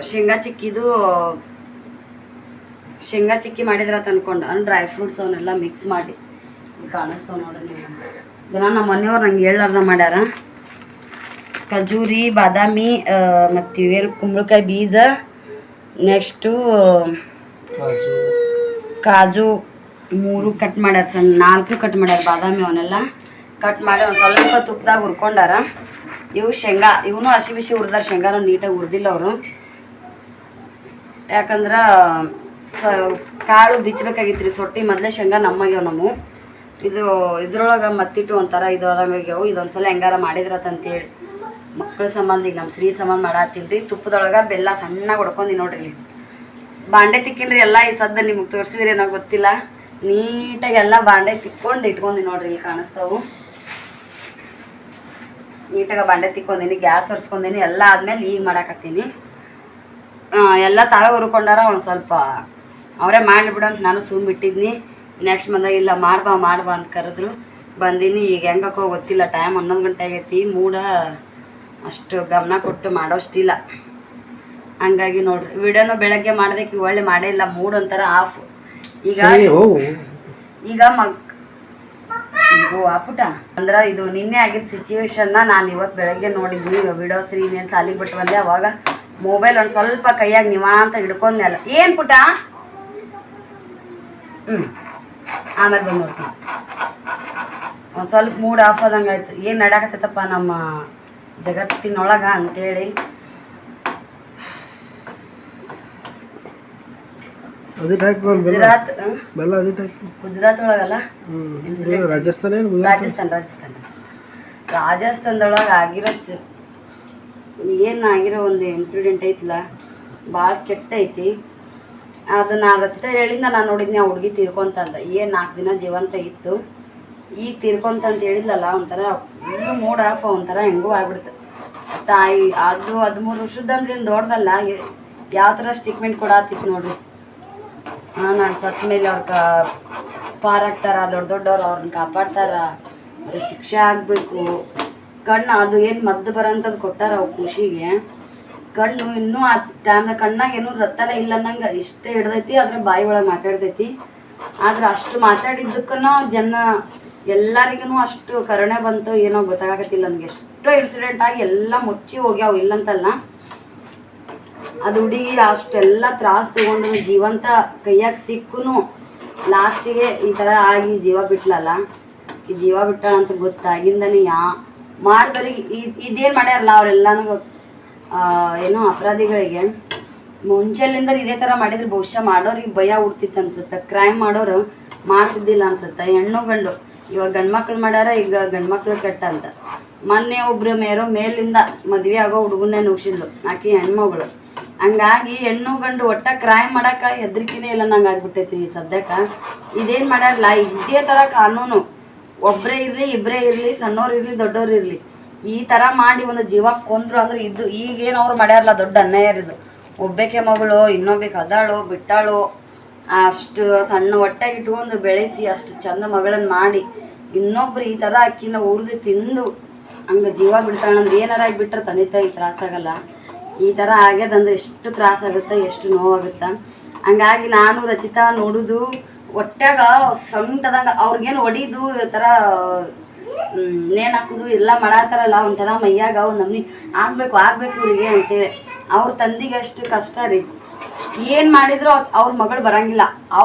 ಶೇಂಗಾ ಚಿಕ್ಕಿ ಮಾಡಿದ್ರೆ ತಂದ್ಕೊಂಡು ಡ್ರೈ ಫ್ರೂಟ್ಸ್ ಅವನ್ನೆಲ್ಲ ಮಿಕ್ಸ್ ಮಾಡಿ ಕಾಣಿಸ್ತಾವೆ ನೋಡ್ರಿ ನೀವು. ಇದನ್ನ ನಮ್ಮ ಮನೆಯವ್ರು ನಂಗೆ ಹೇಳಾರ್ದ ಮಾಡ್ಯಾರ. ಖಜೂರಿ, ಬಾದಾಮಿ ಮತ್ತು ಇವೇನು ಕುಂಬಳಕಾಯಿ ಬೀಜ, ನೆಕ್ಸ್ಟು ಕಾಜು 3 ಕಟ್ ಮಾಡ್ಯಾರ, ಸಣ್ಣ 4 ಕಟ್ ಮಾಡ್ಯಾರ ಬಾದಾಮಿ. ಅವನ್ನೆಲ್ಲ ಕಟ್ ಮಾಡಿ ಒಂದು ಸ್ವಲ್ಪ ತುಪ್ಪದಾಗ ಹುರ್ಕೊಂಡಾರ. ಇವು ಶೇಂಗಾ, ಇವನು ಹಸಿ ಬಿಸಿ ಹುರಿದಾರ. ಶೇಂಗಾನು ನೀಟಾಗಿ ಹುರಿದಿಲ್ಲ ಅವರು, ಯಾಕಂದ್ರೆ ಕಾಳು ಬಿಚ್ಚಬೇಕಾಗಿತ್ತು ರೀ ಸೊಟ್ಟಿ. ಮೊದಲೇ ಶೇಂಗಾ ನಮ್ಮಾಗ್ಯಾವ ನಮ್ಮ ಇದು ಇದ್ರೊಳಗೆ ಮತ್ತಿಟ್ಟು ಒಂಥರ ಇದು ಆರಾಮಾಗ್ಯಾವು. ಇದೊಂದು ಸಲ ಹೆಂಗಾರ ಮಾಡಿದ್ರತ್ತಂತೇಳಿ ಮಕ್ಕಳ ಸಂಬಂಧ ಈಗ ನಮ್ಮ ಶ್ರೀ ಸಂಬಂಧ ಮಾಡತ್ತೀನಿ ರೀ. ತುಪ್ಪದೊಳಗೆ ಬೆಲ್ಲ ಸಣ್ಣಗೆ ಹೊಡ್ಕೊಂಡು ನೋಡ್ರಿ. ಇಲ್ಲಿ ಬಾಂಡೆ ತಿಕ್ಕಿನ್ರಿ ಎಲ್ಲ ಈ ಸದ್ದ ನಿಮಗೆ ತೋರಿಸಿದ್ರಿ ಏನೋ ಗೊತ್ತಿಲ್ಲ. ನೀಟಾಗಿ ಎಲ್ಲ ಬಾಂಡೆ ತಿಕ್ಕೊಂಡು ಇಟ್ಕೊಂಡು ನೋಡ್ರಿ. ಇಲ್ಲಿ ಕಾಣಿಸ್ತಾವು. ನೀಟಾಗಿ ಬಾಂಡೆ ತಿಕ್ಕೊಂಡೀನಿ, ಗ್ಯಾಸ್ ಒರೆಸ್ಕೊಂಡೀನಿ. ಎಲ್ಲ ಆದ್ಮೇಲೆ ಈಗ ಮಾಡಾಕತ್ತೀನಿ. ಎಲ್ಲ ತಾವೇ ಹುರ್ಕೊಂಡಾರ. ಒಂದು ಸ್ವಲ್ಪ ಅವರೇ ಮಾಡಿಬಿಡು ಅಂತ ನಾನು ಸುಮ್ಮಿಟ್ಟಿದ್ನಿ. ನೆಕ್ಸ್ಟ್ ಬಂದಾಗ ಇಲ್ಲ ಮಾಡ್ಬಾ ಅಂತ ಕರೆದ್ರು, ಬಂದೀನಿ. ಈಗ ಹೆಂಗಕ್ಕೋ ಗೊತ್ತಿಲ್ಲ, ಟೈಮ್ 11 ಗಂಟೆ ಆಗೈತಿ. ಮೂಡ ಅಷ್ಟು ಗಮನ ಕೊಟ್ಟು ಮಾಡೋಷ್ಟಿಲ್ಲ. ಹಂಗಾಗಿ ನೋಡ್ರಿ ವಿಡಿಯೋನು ಬೆಳಗ್ಗೆ ಮಾಡೋದಕ್ಕೆ ಒಳ್ಳೆ ಮಾಡೇ ಇಲ್ಲ. ಮೂಡ್ ಒಂಥರ ಆಫ್. ಈಗ ಅಪ್ಪುಟ ಅಂದ್ರೆ ಇದು ನಿನ್ನೆ ಆಗಿದ್ದ ಸಿಚುವೇಶನ್ನ ನಾನು ಇವತ್ತು ಬೆಳಗ್ಗೆ ನೋಡಿದ್ವಿ. ವಿಡಿಯೋ ಶ್ರೀ ಇನ್ನೇನು ಸಾಲಿಗೆ ಬಿಟ್ಟು ಬಂದೆ. ಅವಾಗ ಮೊಬೈಲ್ ಒಂದು ಸ್ವಲ್ಪ ಕೈಯಾಗಿ ನಿವಾಂತ ಹಿಡ್ಕೊಂಡೆಲ್ಲ. ಏನು ಪುಟ ಆಮೇಲೆ ಬಂದು ನೋಡ್ತೀನಿ. ಒಂದು ಸ್ವಲ್ಪ ಮೂಡ್ ಆಫ್ ಆದಂಗೆ ಆಯ್ತು. ಏನು ನಡ್ಯಾಕತ್ತೈತಪ್ಪ ನಮ್ಮ ಜಗತ್ತಿನೊಳಗೆ ಅಂತೇಳಿ. ಗುಜರಾತ್ ಒಳಗಲ್ಲ, ರಾಜಸ್ಥಾನದೊಳಗೆ ಆಗಿರೋ ಏನಾಗಿರೋ ಒಂದು ಇನ್ಸಿಡೆಂಟ್ ಐತಿಲ್ಲ, ಭಾಳ ಕೆಟ್ಟ ಐತಿ. ಅದು ನಾನು ರಚಿತಾ ಹೇಳಿಂದ ನಾನು ನೋಡಿದ್ನಿ. ಆ ಹುಡುಗಿ ತೀರ್ಕೊಂತಂದ. 4 ದಿನ ಜೀವಂತ ಇತ್ತು, ಈಗ ತೀರ್ಕೊಂತಂತ ಹೇಳಿದ್ಲಲ್ಲ. ಒಂಥರ ಇನ್ನೂ ಮೂಡ್ ಆಫ್, ಒಂಥರ ಹೆಂಗೂ ಆಗ್ಬಿಡ್ತು. ತಾಯಿ ಅದು 13 ವರ್ಷದಂದ್ರೆ ಏನು ದೊಡ್ಡದಲ್ಲ. ಯಾವ ಥರ ಟ್ರೀಟ್ಮೆಂಟ್ ಕೊಡತ್ತಿತ್ತು ನೋಡ್ರಿ. ನಾನು ಸತ್ತ ಮೇಲೆ ಅವ್ರ ಪಾರಾಗ್ತಾರ, ದೊಡ್ಡವ್ರು ಅವ್ರನ್ನ ಕಾಪಾಡ್ತಾರ, ಅವ್ರಿಗೆ ಶಿಕ್ಷೆ ಆಗಬೇಕು. ಕಣ್ಣು ಅದು ಏನು ಮದ್ದು ಬರೋಂಥದ್ದು ಕೊಟ್ಟಾರ ಅವು ಖುಷಿಗೆ. ಕಣ್ಣು ಇನ್ನೂ ಆ ಟೈಮ್ನಾಗ ಕಣ್ಣಾಗ ಏನೂ ರಕ್ತನೇ ಇಲ್ಲ ಅನ್ನಂಗೆ ಇಷ್ಟೇ ಹಿಡ್ದೈತಿ. ಆದರೆ ಬಾಯಿ ಒಳಗೆ ಮಾತಾಡ್ತೈತಿ. ಆದ್ರೆ ಅಷ್ಟು ಮಾತಾಡಿದ್ದಕ್ಕೂ ಜನ ಎಲ್ಲರಿಗೂ ಅಷ್ಟು ಕರುಣೆ ಬಂತು ಏನೋ ಗೊತ್ತಾಗತ್ತಿಲ್ಲ ನನಗೆ. ಎಷ್ಟೋ ಇನ್ಸಿಡೆಂಟ್ ಆಗಿ ಎಲ್ಲ ಮುಚ್ಚಿ ಹೋಗ್ಯಾವ, ಇಲ್ಲಂತಲ್ಲ. ಅದು ಹುಡುಗಿ ಅಷ್ಟೆಲ್ಲ ತ್ರಾಸು ತೊಗೊಂಡು ಜೀವಂತ ಕೈಯಾಗ ಸಿಕ್ಕೂ ಲಾಸ್ಟಿಗೆ ಈ ಥರ ಆಗಿ ಜೀವ ಬಿಟ್ಲಲ್ಲ. ಈ ಜೀವ ಬಿಟ್ಟಾಳ ಅಂತ ಗೊತ್ತಾಗಿಂದನೇ ಮಾಡ್ಬರಿಗೆ ಇದೇನು ಮಾಡ್ಯಾರಲ್ಲ ಅವರೆಲ್ಲನೂ ಏನೋ ಅಪರಾಧಿಗಳಿಗೆ ಮುಂಚೆಲಿಂದ ಇದೇ ಥರ ಮಾಡಿದ್ರೆ ಬಹುಶಃ ಮಾಡೋರಿಗೆ ಭಯ ಹುಡ್ತಿತ್ತು ಅನ್ಸುತ್ತೆ. ಕ್ರೈಮ್ ಮಾಡೋರು ಮಾಡ್ತಿದ್ದಿಲ್ಲ ಅನ್ಸುತ್ತೆ. ಹೆಣ್ಣು ಗಂಡು ಇವಾಗ ಗಂಡು ಮಕ್ಳು ಮಾಡ್ಯಾರ, ಈಗ ಗಂಡು ಮಕ್ಳು ಕೆಟ್ಟ ಅಂತ. ಮೊನ್ನೆ ಒಬ್ರು ಮೇಲಿಂದ ಮದುವೆ ಆಗೋ ಹುಡುಗನ್ನೇ ನುಗ್ಸಿದ್ಲು ಆಕಿ ಹೆಣ್ಮಗಳು. ಹಂಗಾಗಿ ಹೆಣ್ಣು ಗಂಡು ಒಟ್ಟ ಕ್ರೈಮ್ ಮಾಡಕ್ಕೆ ಹೆದರಿಕೆನೇ ಇಲ್ಲ ನಂಗೆ ಆಗ್ಬಿಟ್ಟೈತಿ ಸದ್ಯಕ್ಕೆ. ಇದೇನು ಮಾಡ್ಯಾರಲ್ಲ ಇದೇ ಥರ ಕಾನೂನು, ಒಬ್ಬರೇ ಇರಲಿ ಇಬ್ಬರೇ ಇರಲಿ, ಸಣ್ಣವ್ರು ಇರಲಿ ದೊಡ್ಡವ್ರು ಇರಲಿ, ಈ ಥರ ಮಾಡಿ ಒಂದು ಜೀವ ಕೊಂದ್ರು ಅಂದ್ರೆ ಇದು ಈಗೇನು ಅವ್ರು ಮಾಡ್ಯಾರಲ್ಲ ದೊಡ್ಡ ಅನ್ಯಾಯ ಇದು. ಒಬ್ಬಾಕೆ ಮಗಳು ಇನ್ನೊಬ್ಬಕ್ಕೆ ಅದಾಳು ಬಿಟ್ಟಾಳು, ಅಷ್ಟು ಸಣ್ಣ ಹೊಟ್ಟೆಗೆ ಇಟ್ಕೊಂಡು ಬೆಳೆಸಿ ಅಷ್ಟು ಚಂದ ಮಗಳನ್ನು ಮಾಡಿ ಇನ್ನೊಬ್ರು ಈ ಥರ ಅಕ್ಕಿನ ಉರಿದು ತಿಂದು ಹಂಗೆ ಜೀವ ಬಿಡ್ತಾಳಂದ್ರೆ ಏನಾರ ಆಗಿಬಿಟ್ರೆ ತಂದೆ ತಾಯಿ ತ್ರಾಸಾಗಲ್ಲ. ಈ ಥರ ಆಗ್ಯದಂದ್ರೆ ಎಷ್ಟು ತ್ರಾಸಾಗುತ್ತೆ, ಎಷ್ಟು ನೋವಾಗುತ್ತೆ. ಹಂಗಾಗಿ ನಾನು ರಚಿತಾ ನೋಡೋದು ಹೊಟ್ಯಾಗ ಸಂಟದಂಗೆ ಅವ್ರಿಗೇನು ಹೊಡಿದು ಈ ಥರ ನೇಣು ಹಾಕೋದು ಎಲ್ಲ ಮಾಡತ್ತಾರಲ್ಲ, ಒಂಥರ ಮೈಯಾಗ ಒಂದು ನಮ್ನಿ ಆಗಬೇಕು ಇವ್ರಿಗೆ ಅಂತೇಳಿ. ಅವ್ರ ತಂದಿಗೆ ಅಷ್ಟು ಕಷ್ಟ ರೀ. ಏನ್ ಮಾಡಿದ್ರು ಅವ್ರ ಮಗಳು ಬರಂಗಿಲ್ಲ.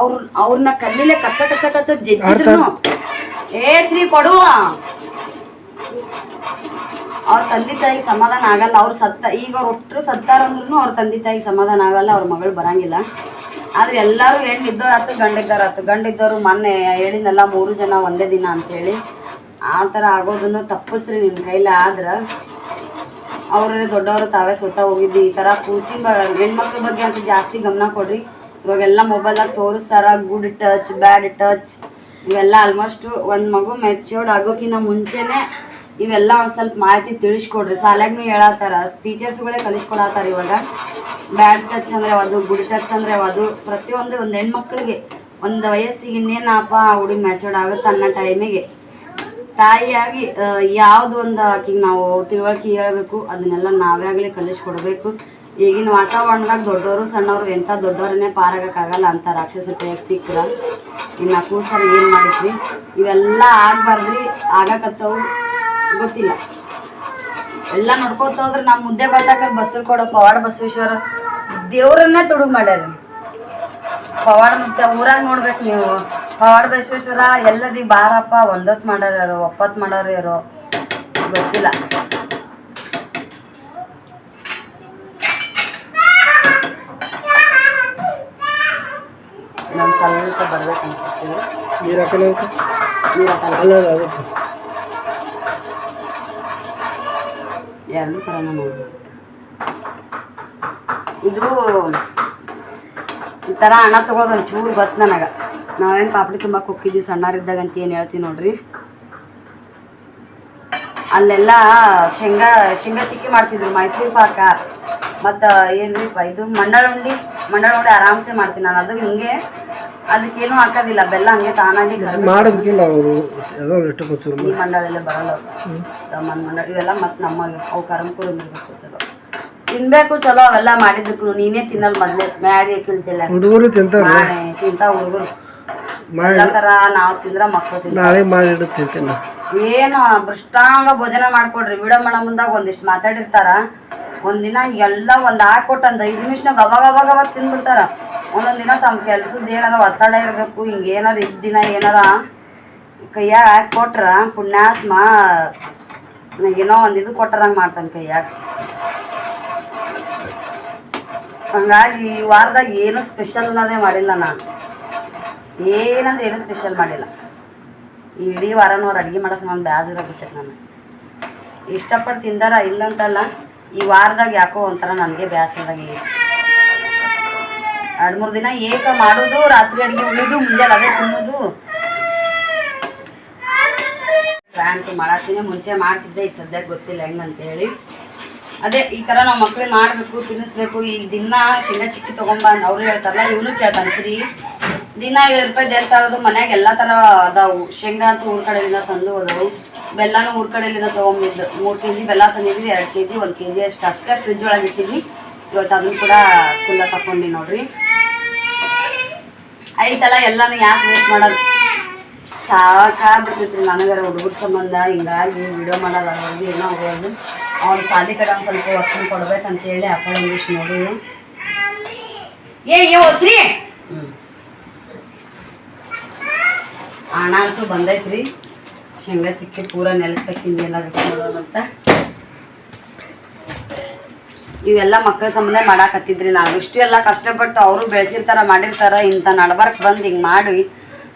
ಅವ್ರನ್ನ ಕಲ್ಲಿಲೆ ಕಚ್ಚ ಕಚ್ಚ ಕಚ್ಚ ಜಜ್ಜಿದ್ರು ಶ್ರೀ ಕೊಡುವ ಅವ್ರ ತಂದೆ ತಾಯಿ ಸಮಾಧಾನ ಆಗಲ್ಲ. ಅವ್ರು ಈಗ ಅವ್ರು ಒಟ್ಟರು ಸತ್ತಾರಂದ್ರೂ ಅವ್ರ ತಂದೆ ತಾಯಿ ಸಮಾಧಾನ ಆಗಲ್ಲ, ಅವ್ರ ಮಗಳು ಬರಂಗಿಲ್ಲ. ಆದ್ರೆ ಎಲ್ಲರೂ ಹೆಣ್ಣಿದ್ದವ್ರು ಆತು ಗಂಡಿದ್ದವ್ರು ಮೊನ್ನೆ ಹೇಳಿದ್ನಲ್ಲ 3 ಜನ ಒಂದೇ ದಿನ ಅಂತೇಳಿ. ಆ ಥರ ಆಗೋದನ್ನು ತಪ್ಪಿಸ್ರಿ ನಿಮ್ಮ ಕೈಲಿ. ಆದ್ರೆ ಅವ್ರೇ ದೊಡ್ಡವರು ತಾವೇ ಸ್ವತಃ ಹೋಗಿದ್ದು. ಈ ಥರ ಕೂಸಿನ ಹೆಣ್ಮಕ್ಳ ಬಗ್ಗೆ ಅಂತ ಜಾಸ್ತಿ ಗಮನ ಕೊಡ್ರಿ. ಇವಾಗೆಲ್ಲ ಮೊಬೈಲಾಗ ತೋರಿಸ್ತಾರ ಗುಡ್ ಟಚ್ ಬ್ಯಾಡ್ ಟಚ್ ಇವೆಲ್ಲ. ಆಲ್ಮೋಸ್ಟ್ ಒಂದು ಮಗು ಮೆಚ್ಯೂರ್ಡ್ ಆಗೋಕ್ಕಿಂತ ಮುಂಚೆನೇ ಇವೆಲ್ಲ ಒಂದು ಸ್ವಲ್ಪ ಮಾಹಿತಿ ತಿಳಿಸ್ಕೊಡ್ರಿ. ಶಾಲೆಗೂ ಹೇಳತ್ತಾರ, ಟೀಚರ್ಸ್ಗಳೇ ಕಲಿಸ್ಕೊಡತ್ತಾರ ಇವಾಗ. ಬ್ಯಾಡ್ ಟಚ್ ಅಂದರೆ ಯಾವುದು, ಗುಡ್ ಟಚ್ ಅಂದರೆ ಯಾವುದು, ಪ್ರತಿಯೊಂದು ಒಂದು ಹೆಣ್ಮಕ್ಳಿಗೆ ಒಂದು ವಯಸ್ಸಿಗೆ ಇನ್ನೇನಪ್ಪ ಹುಡುಗಿ ಮ್ಯಾಚೂರ್ಡ್ ಆಗುತ್ತೆ ಅನ್ನೋ ಟೈಮಿಗೆ ತಾಯಿಯಾಗಿ ಯಾವುದು ಒಂದು ಆಕಿಗೆ ನಾವು ತಿಳುವಳಿಕೆ ಹೇಳಬೇಕು ಅದನ್ನೆಲ್ಲ ನಾವೇ ಆಗಲಿ ಕಲಿಸ್ಕೊಡ್ಬೇಕು. ಈಗಿನ ವಾತಾವರಣದಾಗ ದೊಡ್ಡವರು ಸಣ್ಣವರು ಎಂಥ ದೊಡ್ಡವ್ರನ್ನೇ ಪಾರಾಗಕ್ಕಾಗಲ್ಲ ಅಂತ ರಾಕ್ಷಸರ ಕೈಯಾಗ ಸಿಕ್ಕರ. ಇನ್ನು ಕೂಸರು ಏನು ಮಾಡಿದ್ರಿ ಇವೆಲ್ಲ ಆಗಬಾರ್ದ್ರಿ. ಆಗಕತ್ತವು ಗೊತ್ತಿಲ್ಲ. ಎಲ್ಲ ನೋಡ್ಕೋತ ಹೋದ್ರೆ ನಮ್ಮ ಮುದ್ದೆ ಬರ್ತಾಕ ಬಸ್ರು ಕೊಡೋ ಪವಾಡ ಬಸವೇಶ್ವರ ದೇವ್ರನ್ನ ತುಡುಗು ಮಾಡ್ಯಾರ. ಪವಾಡ ಮುದ್ದೆ ಊರಾಗ ನೋಡ್ಬೇಕು ನೀವು. ಪವಾಡ ಬಸವೇಶ್ವರ ಎಲ್ಲದಿ ಬಾರಪ್ಪ ಒಂದೊತ್ತು ಮಾಡೋರು ಯಾರೋ ಒಪ್ಪತ್ತು ಮಾಡೋರು ಯಾರೋ ಗೊತ್ತಿಲ್ಲ. ನಮ್ಮ ಸ್ವಲ್ಪ ಬರ್ಬೇಕು ಅನ್ಸುತ್ತೆ. ಎರಡು ಥರನ ನೋಡ್ಬೇಕು. ಇದು ಈ ಥರ ಹಣ ತೊಗೊಳೋದು ಒಂಚೂರು ಗೊತ್ತು ನನಗೆ. ನಾವೇನು ಪಾಪಡಿ ತುಂಬಕ್ಕೆ ಹೋಗಿದ್ವಿ ಸಣ್ಣರಿದ್ದಾಗ ಅಂತ ಏನು ಹೇಳ್ತೀವಿ ನೋಡ್ರಿ. ಅಲ್ಲೆಲ್ಲ ಶೇಂಗಾ ಚಿಕ್ಕಿ ಮಾಡ್ತಿದ್ರು, ಮೈಸೂರು ಪಾಕ ಮತ್ತು ಏನ್ರಿಪ್ಪ ಇದು ಮಂಡಳ ಉಂಡಿ ಆರಾಮ್ಸೆ ಮಾಡ್ತೀನಿ ನಾನು. ಅದು ಹಿಂಗೆ ಅದಕ್ಕೇನು ಹಾಕೋದಿಲ್ಲ, ಬೆಲ್ಲ ಹಂಗೆ ತಾನಾಗಿ ಈ ಮಂಡಳೆಲ್ಲ ಬರಲ್ಲ. ಮಂಡಳ ಇವೆಲ್ಲ ಮತ್ತು ನಮಗೆ ಅವು ಕರಂಕೂರು ಇರಬೇಕು ಚಲೋ ತಿನ್ಬೇಕು ಚಲೋ. ಅವೆಲ್ಲ ಮಾಡಿದ್ದಕ್ಕೂ ನೀನೇ ತಿನ್ನಲ್ ಮೊದ್ಲೇ ಮ್ಯಾಡಿ ತಿಂತಿಲ್ಲ ಹುಡುಗರು ತಿಂತ ಹುಡುಗರು ಎಲ್ಲ ಥರ ನಾವು ತಿಂದ್ರೆ ಮಕ್ಕಳು ತಿಂತಾರೆ. ಏನು ಭ್ರಷ್ಟಾಂಗ ಭೋಜನ ಮಾಡ್ಕೊಡ್ರಿ. ವಿಡಿಯೋ ಮಾಡೋ ಮುಂದಾಗ ಒಂದಿಷ್ಟು ಮಾತಾಡಿರ್ತಾರ, ಒಂದಿನ ಎಲ್ಲ ಒಂದು ಹಾಕೊಟ್ಟು ಒಂದು 5 ನಿಮಿಷನಾಗ ಅವಾಗ ತಿಂದ್ಬಿಡ್ತಾರ. ಒಂದೊಂದು ದಿನ ತಮ್ಮ ಕೆಲ್ಸದ ಏನಾರ ಒತ್ತಡ ಇರಬೇಕು, ಹಿಂಗೆ ಏನಾರು ದಿನ ಏನಾರ ಕೈಯಾಗ ಹಾಕಿ ಕೊಟ್ರ ಪುಣ್ಯಾತ್ಮ ನನಗೇನೋ ಒಂದು ಇದು ಕೊಟ್ಟರಂಗೆ ಮಾಡ್ತಾನೆ ಕೈಯಾಗ. ಹಂಗಾಗಿ ಈ ವಾರದಾಗ ಏನು ಸ್ಪೆಷಲ್ ಅನ್ನೋದೇ ಮಾಡಿಲ್ಲ ನಾನು. ಏನಂದ್ರೆ ಏನು ಸ್ಪೆಷಲ್ ಮಾಡಿಲ್ಲ. ಈ ಇಡೀ ವಾರನೂ ಅವ್ರು ಅಡುಗೆ ಮಾಡೋ ಸಂಬಂಧ ಬೇಸರಾಗ್ಬಿಟ್ಟೈತೆ. ನಾನು ಇಷ್ಟಪಟ್ಟು ತಿಂದಾರ ಇಲ್ಲಂತಲ್ಲ, ಈ ವಾರದಾಗ ಯಾಕೋ ಒಂಥರ ನನಗೆ ಬೇಸರದಾಗ 2-3 ದಿನ ಏಕ ಮಾಡೋದು, ರಾತ್ರಿ ಅಡುಗೆ ಉಳಿದು ಮುಂಜಾನೆ ಅದೇ ತಿನ್ನೋದು. ಪ್ಲ್ಯಾಂಟು ಮಾಡತ್ತೀನಿ, ಮುಂಚೆ ಮಾಡ್ತಿದ್ದೆ, ಈಗ ಸದ್ಯಕ್ಕೆ ಗೊತ್ತಿಲ್ಲ ಹೆಂಗಂತೇಳಿ. ಅದೇ ಈ ಥರ ನಾವು ಮಕ್ಳಿಗೆ ಮಾಡಬೇಕು, ತಿನ್ನಿಸ್ಬೇಕು. ಈಗ ದಿನ ಶೇಂಗಾ ಚಿಕ್ಕಿ ತೊಗೊಂಬಂದು ಅವರು ಹೇಳ್ತಾರಲ್ಲ, ಇವನು ಕೇಳ್ತಾನೆ ಸರಿ. ದಿನ 7 ರೂಪಾಯಿ ದೇರ್ತಾ ಇರೋದು ಮನ್ಯಾಗ ಎಲ್ಲ ಥರ ಅದಾವು. ಶೇಂಗಾ ಅಂತೂ ಊರ ಕಡೆಯಿಂದ ತಂದು ಹೋದವು, ಬೆಲ್ಲನೂ ಊರ ಕಡೆಯಿಂದ ತೊಗೊಂಬಿದ್ದು. 3 kg ಬೆಲ್ಲ ತಂದಿದ್ವಿ, 2 kg 1 kg ಅಷ್ಟೇ ಫ್ರಿಜ್ ಒಳಗೆ ಇಟ್ಟಿದ್ವಿ. ಇವತ್ತು ಅದನ್ನು ಕೂಡ ಫುಲ್ಲ ತಗೊಂಡು ನೋಡ್ರಿ. ಐತಲ್ಲ ಎಲ್ಲನೂ ಯಾಕೆ ವೇಸ್ಟ್ ಮಾಡೋದು, ಸಾಕಾಗ್ಬಿಡ್ತೈತ್ರಿ ನನಗರ ಹುಡುಗರ ಸಂಬಂಧ. ಹಿಂಗಾಗಿ ವಿಡಿಯೋ ಮಾಡೋದು ಏನೋ ಹೋಗೋದು. ಅವ್ನು ಸಾಲಿ ಕಡೆ ಒಂದು ಸ್ವಲ್ಪ ಒತ್ತು ಕೊಡ್ಬೇಕಂತೇಳಿ ಆ ಕಡೆ ಒಂದಿಷ್ಟು ನೋಡಿ ಹೊಸ್ರಿ ಹಣ ಅಂತೂ ಬಂದೈತ್ರಿ. ಶೇಂಗಾ ಚಿಕ್ಕಿ ಪೂರ ನೆಲಸ್ತಕ್ಕಿಂದೆಲ್ಲ ಬಿಟ್ಟು ಇವೆಲ್ಲ ಮಕ್ಕಳ ಸಂಬಂಧ ಮಾಡಾಕತ್ತಿದ್ರಿ. ನಾವು ಇಷ್ಟು ಎಲ್ಲ ಕಷ್ಟಪಟ್ಟು ಅವರು ಬೆಳೆಸಿರ್ತಾರ, ಮಾಡಿರ್ತಾರ. ಇಂಥ ನಡ್ಬಾರ್ಕ್ ಬಂದು ಹಿಂಗೆ ಮಾಡಿ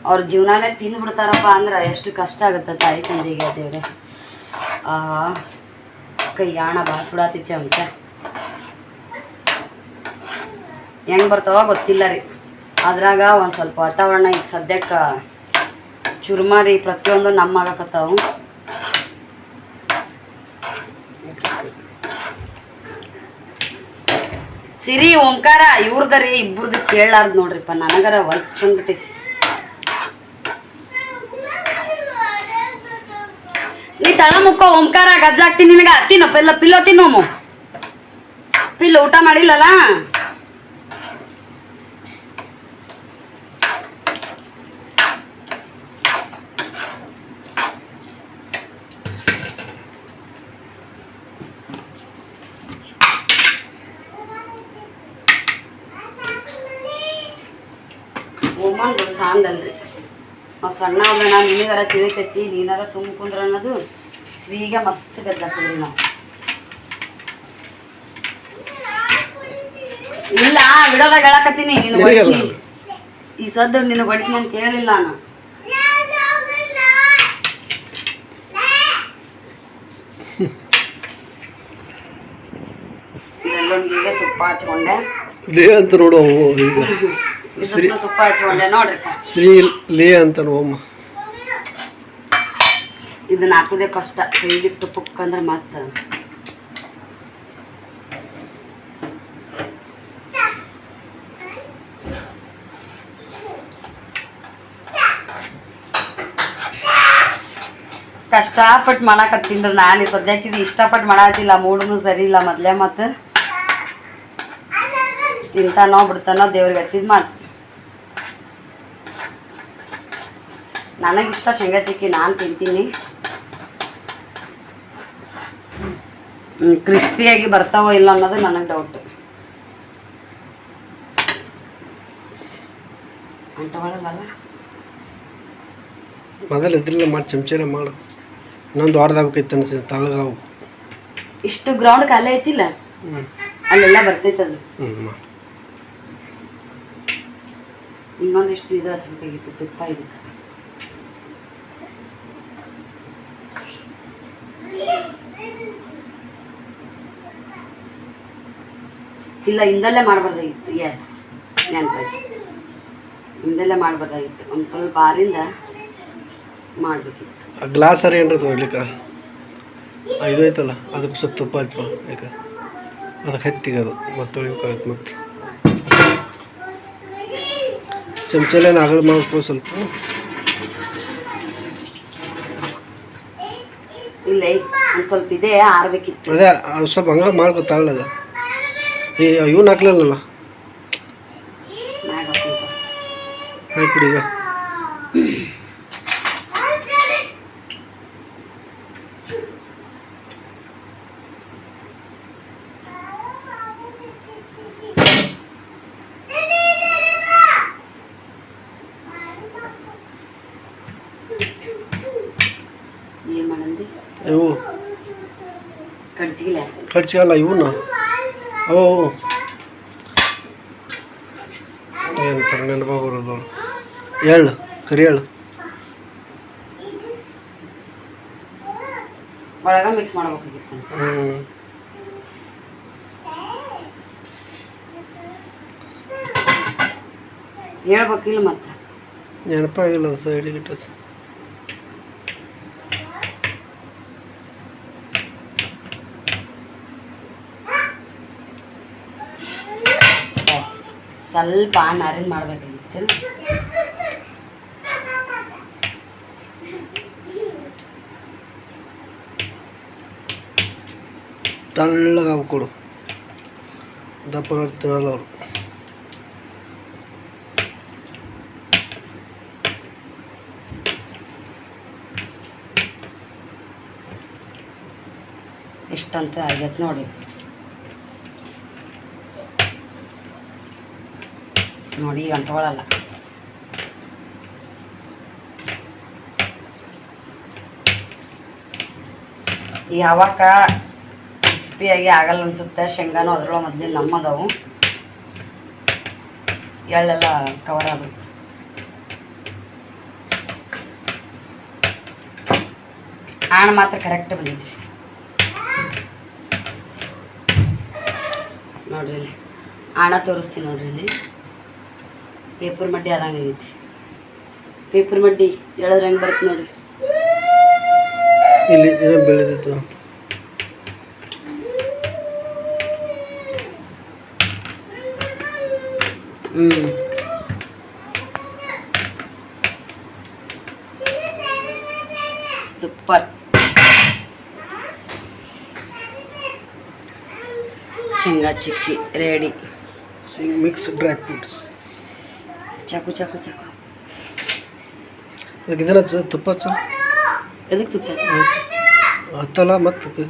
ಅವ್ರ ಜೀವನನೇ ತಿಂದ್ಬಿಡ್ತಾರಪ್ಪ ಅಂದ್ರೆ ಎಷ್ಟು ಕಷ್ಟ ಆಗುತ್ತೆ ತಾಯಿ ತಂದೆಗೆ. ದೇವ್ರೆ ಕೈ ಯಾಣ ಭಾಳ ಸುಡಾತಿಚ್ಚೆ ಅಂತ ಹೆಂಗೆ ಬರ್ತಾವ ಗೊತ್ತಿಲ್ಲ ರೀ. ಅದ್ರಾಗ ಒಂದು ಸ್ವಲ್ಪ ವಾತಾವರಣ ಈಗ ಸದ್ಯಕ್ಕೆ ಚುರುಮಾರಿ ಪ್ರತಿಯೊಂದು ನಮ್ಮ ಆಗಕತ್ತಾವು. ಸಿರಿ ಓಂಕಾರ ಇವ್ರದರಿ ಇಬ್ಬರದು ಕೇಳಾರ್ದು ನೋಡ್ರಿಪ್ಪ. ನನಗರ ಹೊಲ್ಕೊಂಡ್ಬಿಟ್ಟೈತಿ. ನೀ ತಳ ಮುಕ್ಕೋ ಓಂಕಾರ ಗಜ್ಜಾಗ್ತೀನಿ ನಿನಗ. ತಿನ್ನೋ ಪಿಲ್ಲೋ ತಿನ್ನೋಮು. ಪಿಲ್ಲು ಊಟ ಮಾಡಿಲ್ಲಲ್ಲ. ಒಂದು ಸಾಂದಲ್ರಿ ನಾವು ಸಣ್ಣ ಅವ್ರ ನಾನು ನಿನಗಾರ ತಿಳಿತೈತಿ ನೀನಾರ ಸುಮ್ಮ ಕುಂದ್ರ ಅನ್ನೋದು ಶ್ರೀಗೆ ಮಸ್ತ್ ಗಜ್ಜಾಕ್ರಿ ನಾವು. ಇಲ್ಲ ವಿಡೋದಾಗ ಹೇಳಕತ್ತೀನಿ ನೀನು ಹೊಡಿತೀನಿ ಈ ಸದ್ದು ನಿನಗೆ ಹೊಡಿತೀನಿ ಅಂತ ಕೇಳಿಲ್ಲ ನಾನು. ಈಗ ತುಪ್ಪ ಹಚ್ಕೊಂಡೆ ಅಂತ ನೋಡು ತುಪ್ಪ ಹಚ್ಕೊಂಡೆ ನೋಡ್ರಿ ಶ್ರೀ ಲೇ ಅಂತ ನೋಮ್ಮ. ಇದನ್ನ ಹಾಕೋದೇ ಕಷ್ಟ ಕೈಲಿಟ್ಟು ಪುಕ್ ಅಂದ್ರೆ ಮತ್ತೆ ಕಷ್ಟಪಟ್ಟು ಮಾಡಾಕತ್ತೀನಿ ನಾನು ಸದ್ಯಕ್ಕಿದು ಇಷ್ಟಪಟ್ಟು ಮಾಡತ್ತಿಲ್ಲ ಮೂಡನು ಸರಿ ಇಲ್ಲ ಮೊದಲೇ ಮತ್ತು ತಿಂತಾನೋ ಬಿಡ್ತಾನೋ ದೇವ್ರಿಗೆ ಹತ್ತಿದ ಮಾತು. ನನಗಿಷ್ಟ ಶೇಂಗಾ ಚಿಕ್ಕಿ ನಾನು ತಿಂತೀನಿ. ಕ್ರಿಸ್ಪಿಯಾಗಿ ಬರ್ತಾವೋ ಇಲ್ಲ ಅನ್ನೋದು ನನಗೆ ಡೌಟ್. ಅಂಟಗಳಲ್ಲ ಮೊದಲು ಇದ್ರಲ್ಲ ಮಾಡಿ ಚಮಚೆಲ್ಲ ಮಾಡು. ಇನ್ನೊಂದು ವಾರದಾಗಬೇಕೈತೆ ಅನ್ಸುತ್ತೆ ತಳಗಾವು. ಇಷ್ಟು ಗ್ರೌಂಡ್ ಖಾಲಿ ಐತಿಲ್ಲ ಅಲ್ಲೆಲ್ಲ ಬರ್ತೈತೆ ಅದು. ಇನ್ನೊಂದಿಷ್ಟು ಇದು ಹಚ್ಬೇಕಾಗಿತ್ತು ತುಪ್ಪ ಇದಕ್ಕೆ. ಇಲ್ಲ ಹಿಂದಲ್ಲೇ ಮಾಡಬಾರ್ದಾಗಿತ್ತು. ಎಸ್ ನೆನಪಾಯ್ತು, ಹಿಂದಲ್ಲೇ ಮಾಡಬಾರ್ದಾಗಿತ್ತು. ಒಂದು ಸ್ವಲ್ಪ ಆರಿಂದ ಮಾಡಬೇಕಿತ್ತು. ಗ್ಲಾಸ್ ಸರಿ ಏನ್ರಿ ತೊಗೊಳ್ಲಿಕ್ಕೆ ಇದು ಐತಲ್ಲ ಅದಕ್ಕೆ ಸ್ವಲ್ಪ ತುಪ್ಪ ಹಚ್ಚ ಯಾಕೆ ಅದಕ್ಕೆ ಹತ್ತಿಗೆ ಅದು ಮತ್ತೆ ತೊಳಿಬೇಕಾಗತ್ತೆ. ಮತ್ತೆ ಚಮಚಲೇನು ಆಗಲ್ ಮಾಡ್ಕೊ ಸ್ವಲ್ಪ. ಇಲ್ಲ ಒಂದು ಸ್ವಲ್ಪ ಇದೆ ಆರ್ಬೇಕಿತ್ತು. ಅದೇ ಸ್ವಲ್ಪ ಹಂಗೆ ಮಾಡ್ಕೊ ತಾಳಾಗ. ಇವನು ಹಾಕ್ಲಿಲ್ಲಲ್ಲ ಹಾಕ್ಬಿಡಿ ಈಗ. ಏನು ಮಾಡಂದಿ ಇವು ಕಡ್ಜಿಗಿಲ್ಲ ಕಡ್ಚಿಗಲ್ಲ ಇವನ್ನ ಅವು ಏನಂತಾರೆ ನೆನಪ ಬರೋದು ಎಳ್ಳು ಕರಿ ಎಳ್ಳು ಒಳಗ ಮಿಕ್ಸ್ ಮಾಡ್ಬೇಕಾಗಿತ್ತು. ಹೇಳ್ಬೇಕಿಲ್ಲ ಮತ್ತೆ ನೆನಪಾಗಿಲ್ಲ ಅದು ಸೈಡಿಗೆ ಇಟ್ಟದು. ಸ್ವಲ್ಪ ನಾರಿನ ಮಾಡಬೇಕಾಗಿತ್ತು. ತಳ್ಳಗ ಕೊಡು ದಪ್ಪ ತಿನ್ನಲ್ಲ ಅವರು. ಎಷ್ಟಂತ ಆಗೈತೆ ನೋಡಿ. ನೋಡಿ ಅಂಟ್ಕೊಳ್ಳಲ್ಲ. ಯಾವಾಗ ಕ್ರಿಸ್ಪಿಯಾಗಿ ಆಗಲ್ಲ ಅನ್ಸುತ್ತೆ. ಶೇಂಗಾನು ಅದ್ರೊಳಗೆ ಮೊದಲು ನಮ್ಮದವು ಎಳ್ಳೆಲ್ಲ ಕವರ್ ಆದವು. ಆಣ ಮಾತ್ರ ಕರೆಕ್ಟ್ ಬಂದಿದ್ರಿ ನೋಡ್ರಿ. ಇಲ್ಲಿ ಆಣ ತೋರಿಸ್ತೀನಿ ನೋಡ್ರಿ. ಇಲ್ಲಿ ಪೇಪರ್ ಮಡ್ಡಿ ಆದಂಗೆ ಆಗೈತಿ. ಪೇಪರ್ ಮಡ್ಡಿ ಹೇಳಿದ್ರೆ ಹೆಂಗೆ ಬರುತ್ತೆ ನೋಡ್ರಿ. ಇಲ್ಲಿ ಬೆಳೆದಿತ್ತು ಸೂಪರ್. ಶೇಂಗಾ ಚಿಕ್ಕಿ ರೆಡಿ. Mix dry fruits. ಚಾಕು ಚಾಕು ಚಾಕು ಅದಕ್ಕೆ ಇದನ್ನ ತುಪ್ಪ ಹಚ್ಚು. ಎದಕ್ಕೆ ತುಪ್ಪ ಹತ್ತಲ್ಲ ಮತ್ತೆ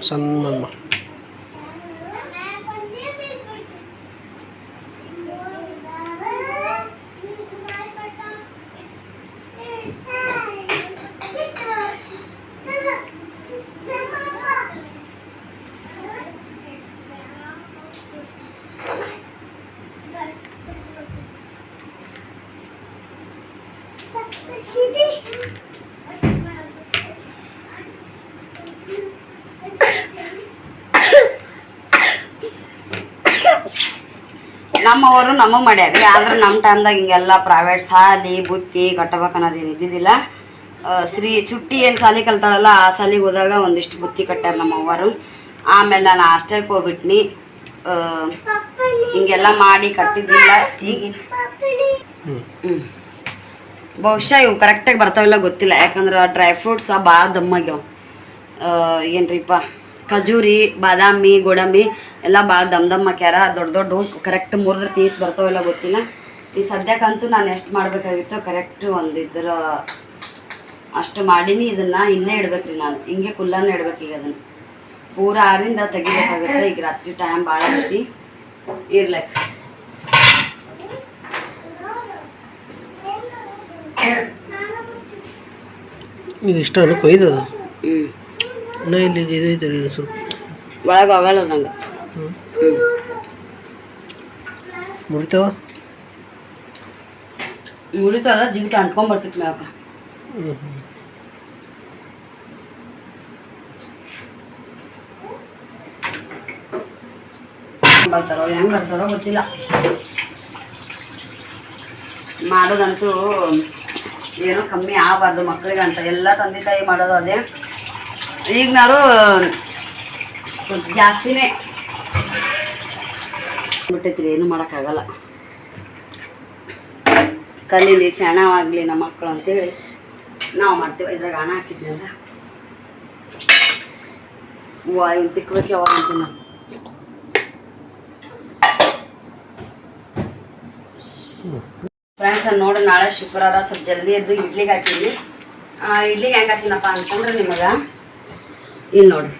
ಸಣ್ಣ ನಮ್ಮವರು ನಮಗೆ ಮಾಡ್ಯಾರಿ. ಆದ್ರೆ ನಮ್ಮ ಟೈಮ್ದಾಗ ಹಿಂಗೆಲ್ಲ ಪ್ರೈವೇಟ್ ಸಾಲಿ ಬುತ್ತಿ ಕಟ್ಟಬೇಕನ್ನೋದೇನು ಇದ್ದಿದ್ದಿಲ್ಲ. ಶ್ರೀ ಚುಟ್ಟಿ ಏನು ಸಾಲಿ ಕಲ್ತಾಳಲ್ಲ ಆ ಸಾಲಿಗೆ ಹೋದಾಗ ಒಂದಿಷ್ಟು ಬುತ್ತಿ ಕಟ್ಟ್ಯಾರ ನಮ್ಮವ್ವರು. ಆಮೇಲೆ ನಾನು ಹಾಸ್ಟೆಲ್ಗೆ ಹೋಗ್ಬಿಟ್ನಿ. ಹಿಂಗೆಲ್ಲ ಮಾಡಿ ಕಟ್ಟಿದ್ದಿಲ್ಲ. ಈಗ ಬಹುಶಃ ಇವು ಕರೆಕ್ಟಾಗಿ ಬರ್ತಾವಿಲ್ಲ ಗೊತ್ತಿಲ್ಲ, ಯಾಕಂದ್ರೆ ಡ್ರೈ ಫ್ರೂಟ್ಸ ಭಾಳ ದಮ್ಮಾಗ್ಯಾವ. ಏನ್ರಿಪ್ಪ ಖಜೂರಿ ಬಾದಾಮಿ ಗೋಡಂಬಿ ಎಲ್ಲ ಭಾಳ ದಮ್ ಹಾಕ್ಯಾರ. ದೊಡ್ಡ ದೊಡ್ಡ ಕರೆಕ್ಟ್ 3 ಪೀಸ್ ಬರ್ತಾವಿಲ್ಲ ಗೊತ್ತಿಲ್ಲ. ಈ ಸದ್ಯಕ್ಕಂತೂ ನಾನು ಎಷ್ಟು ಮಾಡಬೇಕಾಗಿತ್ತೋ ಕರೆಕ್ಟ್ ಒಂದಿದ್ರ ಅಷ್ಟು ಮಾಡೀನಿ. ಇದನ್ನು ಇಲ್ಲೇ ಇಡ್ಬೇಕ್ರಿ, ನಾನು ಹಿಂಗೆ ಕುಲ್ಲನ್ನು ಇಡ್ಬೇಕು. ಈಗ ಅದನ್ನು ಪೂರ ಆರಿಂದ ತೆಗಿಬೇಕಾಗುತ್ತೆ. ಈಗ ರಾತ್ರಿ ಟೈಮ್ ಭಾಳ ಐತಿ ಇರ್ಲಕ್ಕ. ಇದು ಇಷ್ಟ ಅಲ್ಲ ಕೊಯ್ದದ. ನಾ ಇಲ್ಲಿ ಇದು ಐತೆ ಸ್ವಲ್ಪ ಒಳಗೆ ಆಗಲ್ಲ ನಂಗೆ. ಮುರಿತದ ಜಿಗಿಟ ಅಂಟ್ಕೊಂಡ್ಬರ್ತಿತ್ತು ಮ್ಯಾಕ. ಬರ್ತಾರೋ ಹೆಂಗೆ ಬರ್ತಾರೋ ಗೊತ್ತಿಲ್ಲ. ಮಾಡೋದಂತೂ ಏನೋ ಕಮ್ಮಿ ಆಗಬಾರ್ದು ಮಕ್ಕಳಿಗಂತ ಎಲ್ಲ ತಂದೆ ತಾಯಿ ಮಾಡೋದು ಅದೇ. ಈಗ ನಾವು ಜಾಸ್ತಿನೇ ಬಿಟ್ಟೈತ್ರಿ, ಏನು ಮಾಡೋಕ್ಕಾಗಲ್ಲ. ಕಲೀಲಿ ಚೆನ್ನಾಗಲಿ ನಮ್ಮ ಮಕ್ಕಳು ಅಂತೇಳಿ ನಾವು ಮಾಡ್ತೀವಿ. ಇದ್ರಾಗ ಹಣ ಹಾಕಿದ್ನಲ್ಲ ಹೂವು ಇವ್ನು ತಿಕ್ಬೇಕು ಯಾವಾಗ ಅಂತೀನಿ ನಾನು. ಫ್ರೆಂಡ್ಸ್ ನೋಡಿ ನಾಳೆ ಶುಕ್ರವಾರ ಸ್ವಲ್ಪ ಜಲ್ದಿ ಎದ್ದು ಇಡ್ಲಿಗೆ ಹಾಕಿದ್ವಿ. ಇಡ್ಲಿಗೆ ಹೆಂಗೆ ಹಾಕಿನಪ್ಪ ಅಂತಂದ್ರೆ ನಿಮಗೆ ಇಲ್ಲಿ ನೋಡಿರಿ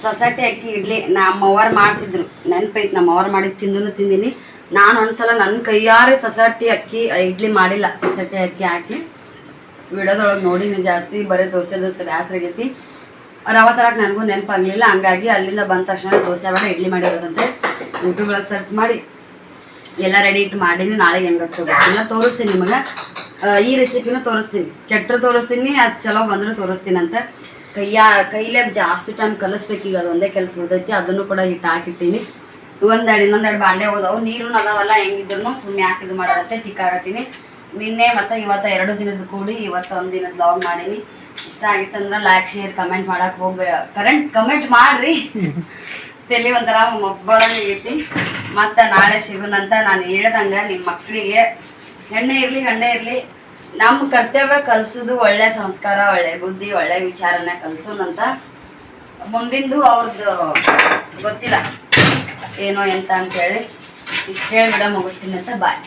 ಸೊಸೈಟಿ ಅಕ್ಕಿ ಇಡ್ಲಿ ನಮ್ಮವ್ರು ಮಾಡ್ತಿದ್ರು, ನೆನಪೈತಿ. ನಮ್ಮವ್ರು ಮಾಡಿದ್ದು ತಿಂದೀನಿ ನಾನು. ಒಂದ್ಸಲ ನನ್ನ ಕೈಯಾರೆ ಸೊಸೈಟಿ ಅಕ್ಕಿ ಇಡ್ಲಿ ಮಾಡಿಲ್ಲ, ಸೊಸೈಟಿ ಅಕ್ಕಿ ಹಾಕಿ ವಿಡಿಯೋದೊಳಗೆ ನೋಡಿನಿ ಜಾಸ್ತಿ. ಬರೀ ದೋಸೆ ಬ್ಯಾಸ್ರಾಗೈತಿ. ರವೆ ತರಕ್ಕೆ ನನಗೂ ನೆನಪಾಗಲಿಲ್ಲ. ಹಂಗಾಗಿ ಅಲ್ಲಿಂದ ಬಂದ ತಕ್ಷಣ ದೋಸೆ ಬೇಡ ಇಡ್ಲಿ ಮಾಡಿರೋದಂತೆ ಯೂಟ್ಯೂಬ್ಗೆ ಸರ್ಚ್ ಮಾಡಿ ಎಲ್ಲ ರೆಡಿ ಇಟ್ಟು ಮಾಡೀನಿ. ನಾಳೆಗೆ ಹೆಂಗೆ ಗೊತ್ತಿಲ್ಲ ತೋರಿಸ್ತೀನಿ ನಿಮಗೆ. ಈ ರೆಸಿಪಿನೂ ತೋರಿಸ್ತೀನಿ, ಕೆಟ್ಟರು ತೋರಿಸ್ತೀನಿ, ಅದು ಚಲೋ ಬಂದರೂ ತೋರಿಸ್ತೀನಿ ಅಂತ. ಕೈಲೇ ಜಾಸ್ತಿ ಟೈಮ್ ಕಲಿಸ್ಬೇಕು. ಈಗ ಅದು ಒಂದೇ ಕೆಲಸ ಬಿಡ್ತೈತಿ. ಅದನ್ನು ಕೂಡ ಹಿಟ್ಟು ಹಾಕಿಟ್ಟಿನಿ. ಇನ್ನೊಂದೆರಡು ಬಾಂಡೆ ಹೋದವು, ನೀರು ಅದಾವಲ್ಲ. ಹೆಂಗಿದ್ರು ಸುಮ್ಮನೆ ಹಾಕಿದ್ದು ಮಾಡೋದಂತೆ ತಿಕ್ಕಾಗತ್ತೀನಿ. ನಿನ್ನೆ ಮತ್ತು ಇವತ್ತು 2 ದಿನದ ಕೂಡಿ ಇವತ್ತು 1 ದಿನದ ಲಾಗ್ ಮಾಡೀನಿ. ಇಷ್ಟ ಆಗಿತ್ತಂದ್ರೆ ಲೈಕ್ ಶೇರ್ ಕಮೆಂಟ್ ಮಾಡಕ್ಕೆ ಕಮೆಂಟ್ ಮಾಡಿರಿ. ತಲೆ ಒಂಥರ ಮೊಬ್ಬರಾಗೈತಿ. ಮತ್ತು ನಾಳೆ ಸಿಗೋಣಂತ. ನಾನು ಹೇಳ್ದಂಗೆ ನಿಮ್ಮ ಮಕ್ಕಳಿಗೆ ಹೆಣ್ಣೆ ಇರಲಿ ಗಂಡೆ ಇರಲಿ ನಮ್ಮ ಕರ್ತವ್ಯ ಕಲಿಸೋದು ಒಳ್ಳೆ ಸಂಸ್ಕಾರ, ಒಳ್ಳೆ ಬುದ್ಧಿ, ಒಳ್ಳೆ ವಿಚಾರನ ಕಲಿಸೋಣಂತ. ಮುಂದಿಂದು ಅವ್ರದ್ದು ಗೊತ್ತಿಲ್ಲ ಏನೋ ಎಂತ ಅಂತೇಳಿ ಇಷ್ಟು ಹೇಳಿ ಮುಗಿಸ್ತೀನಿ ಅಂತ. ಬಾಯ್.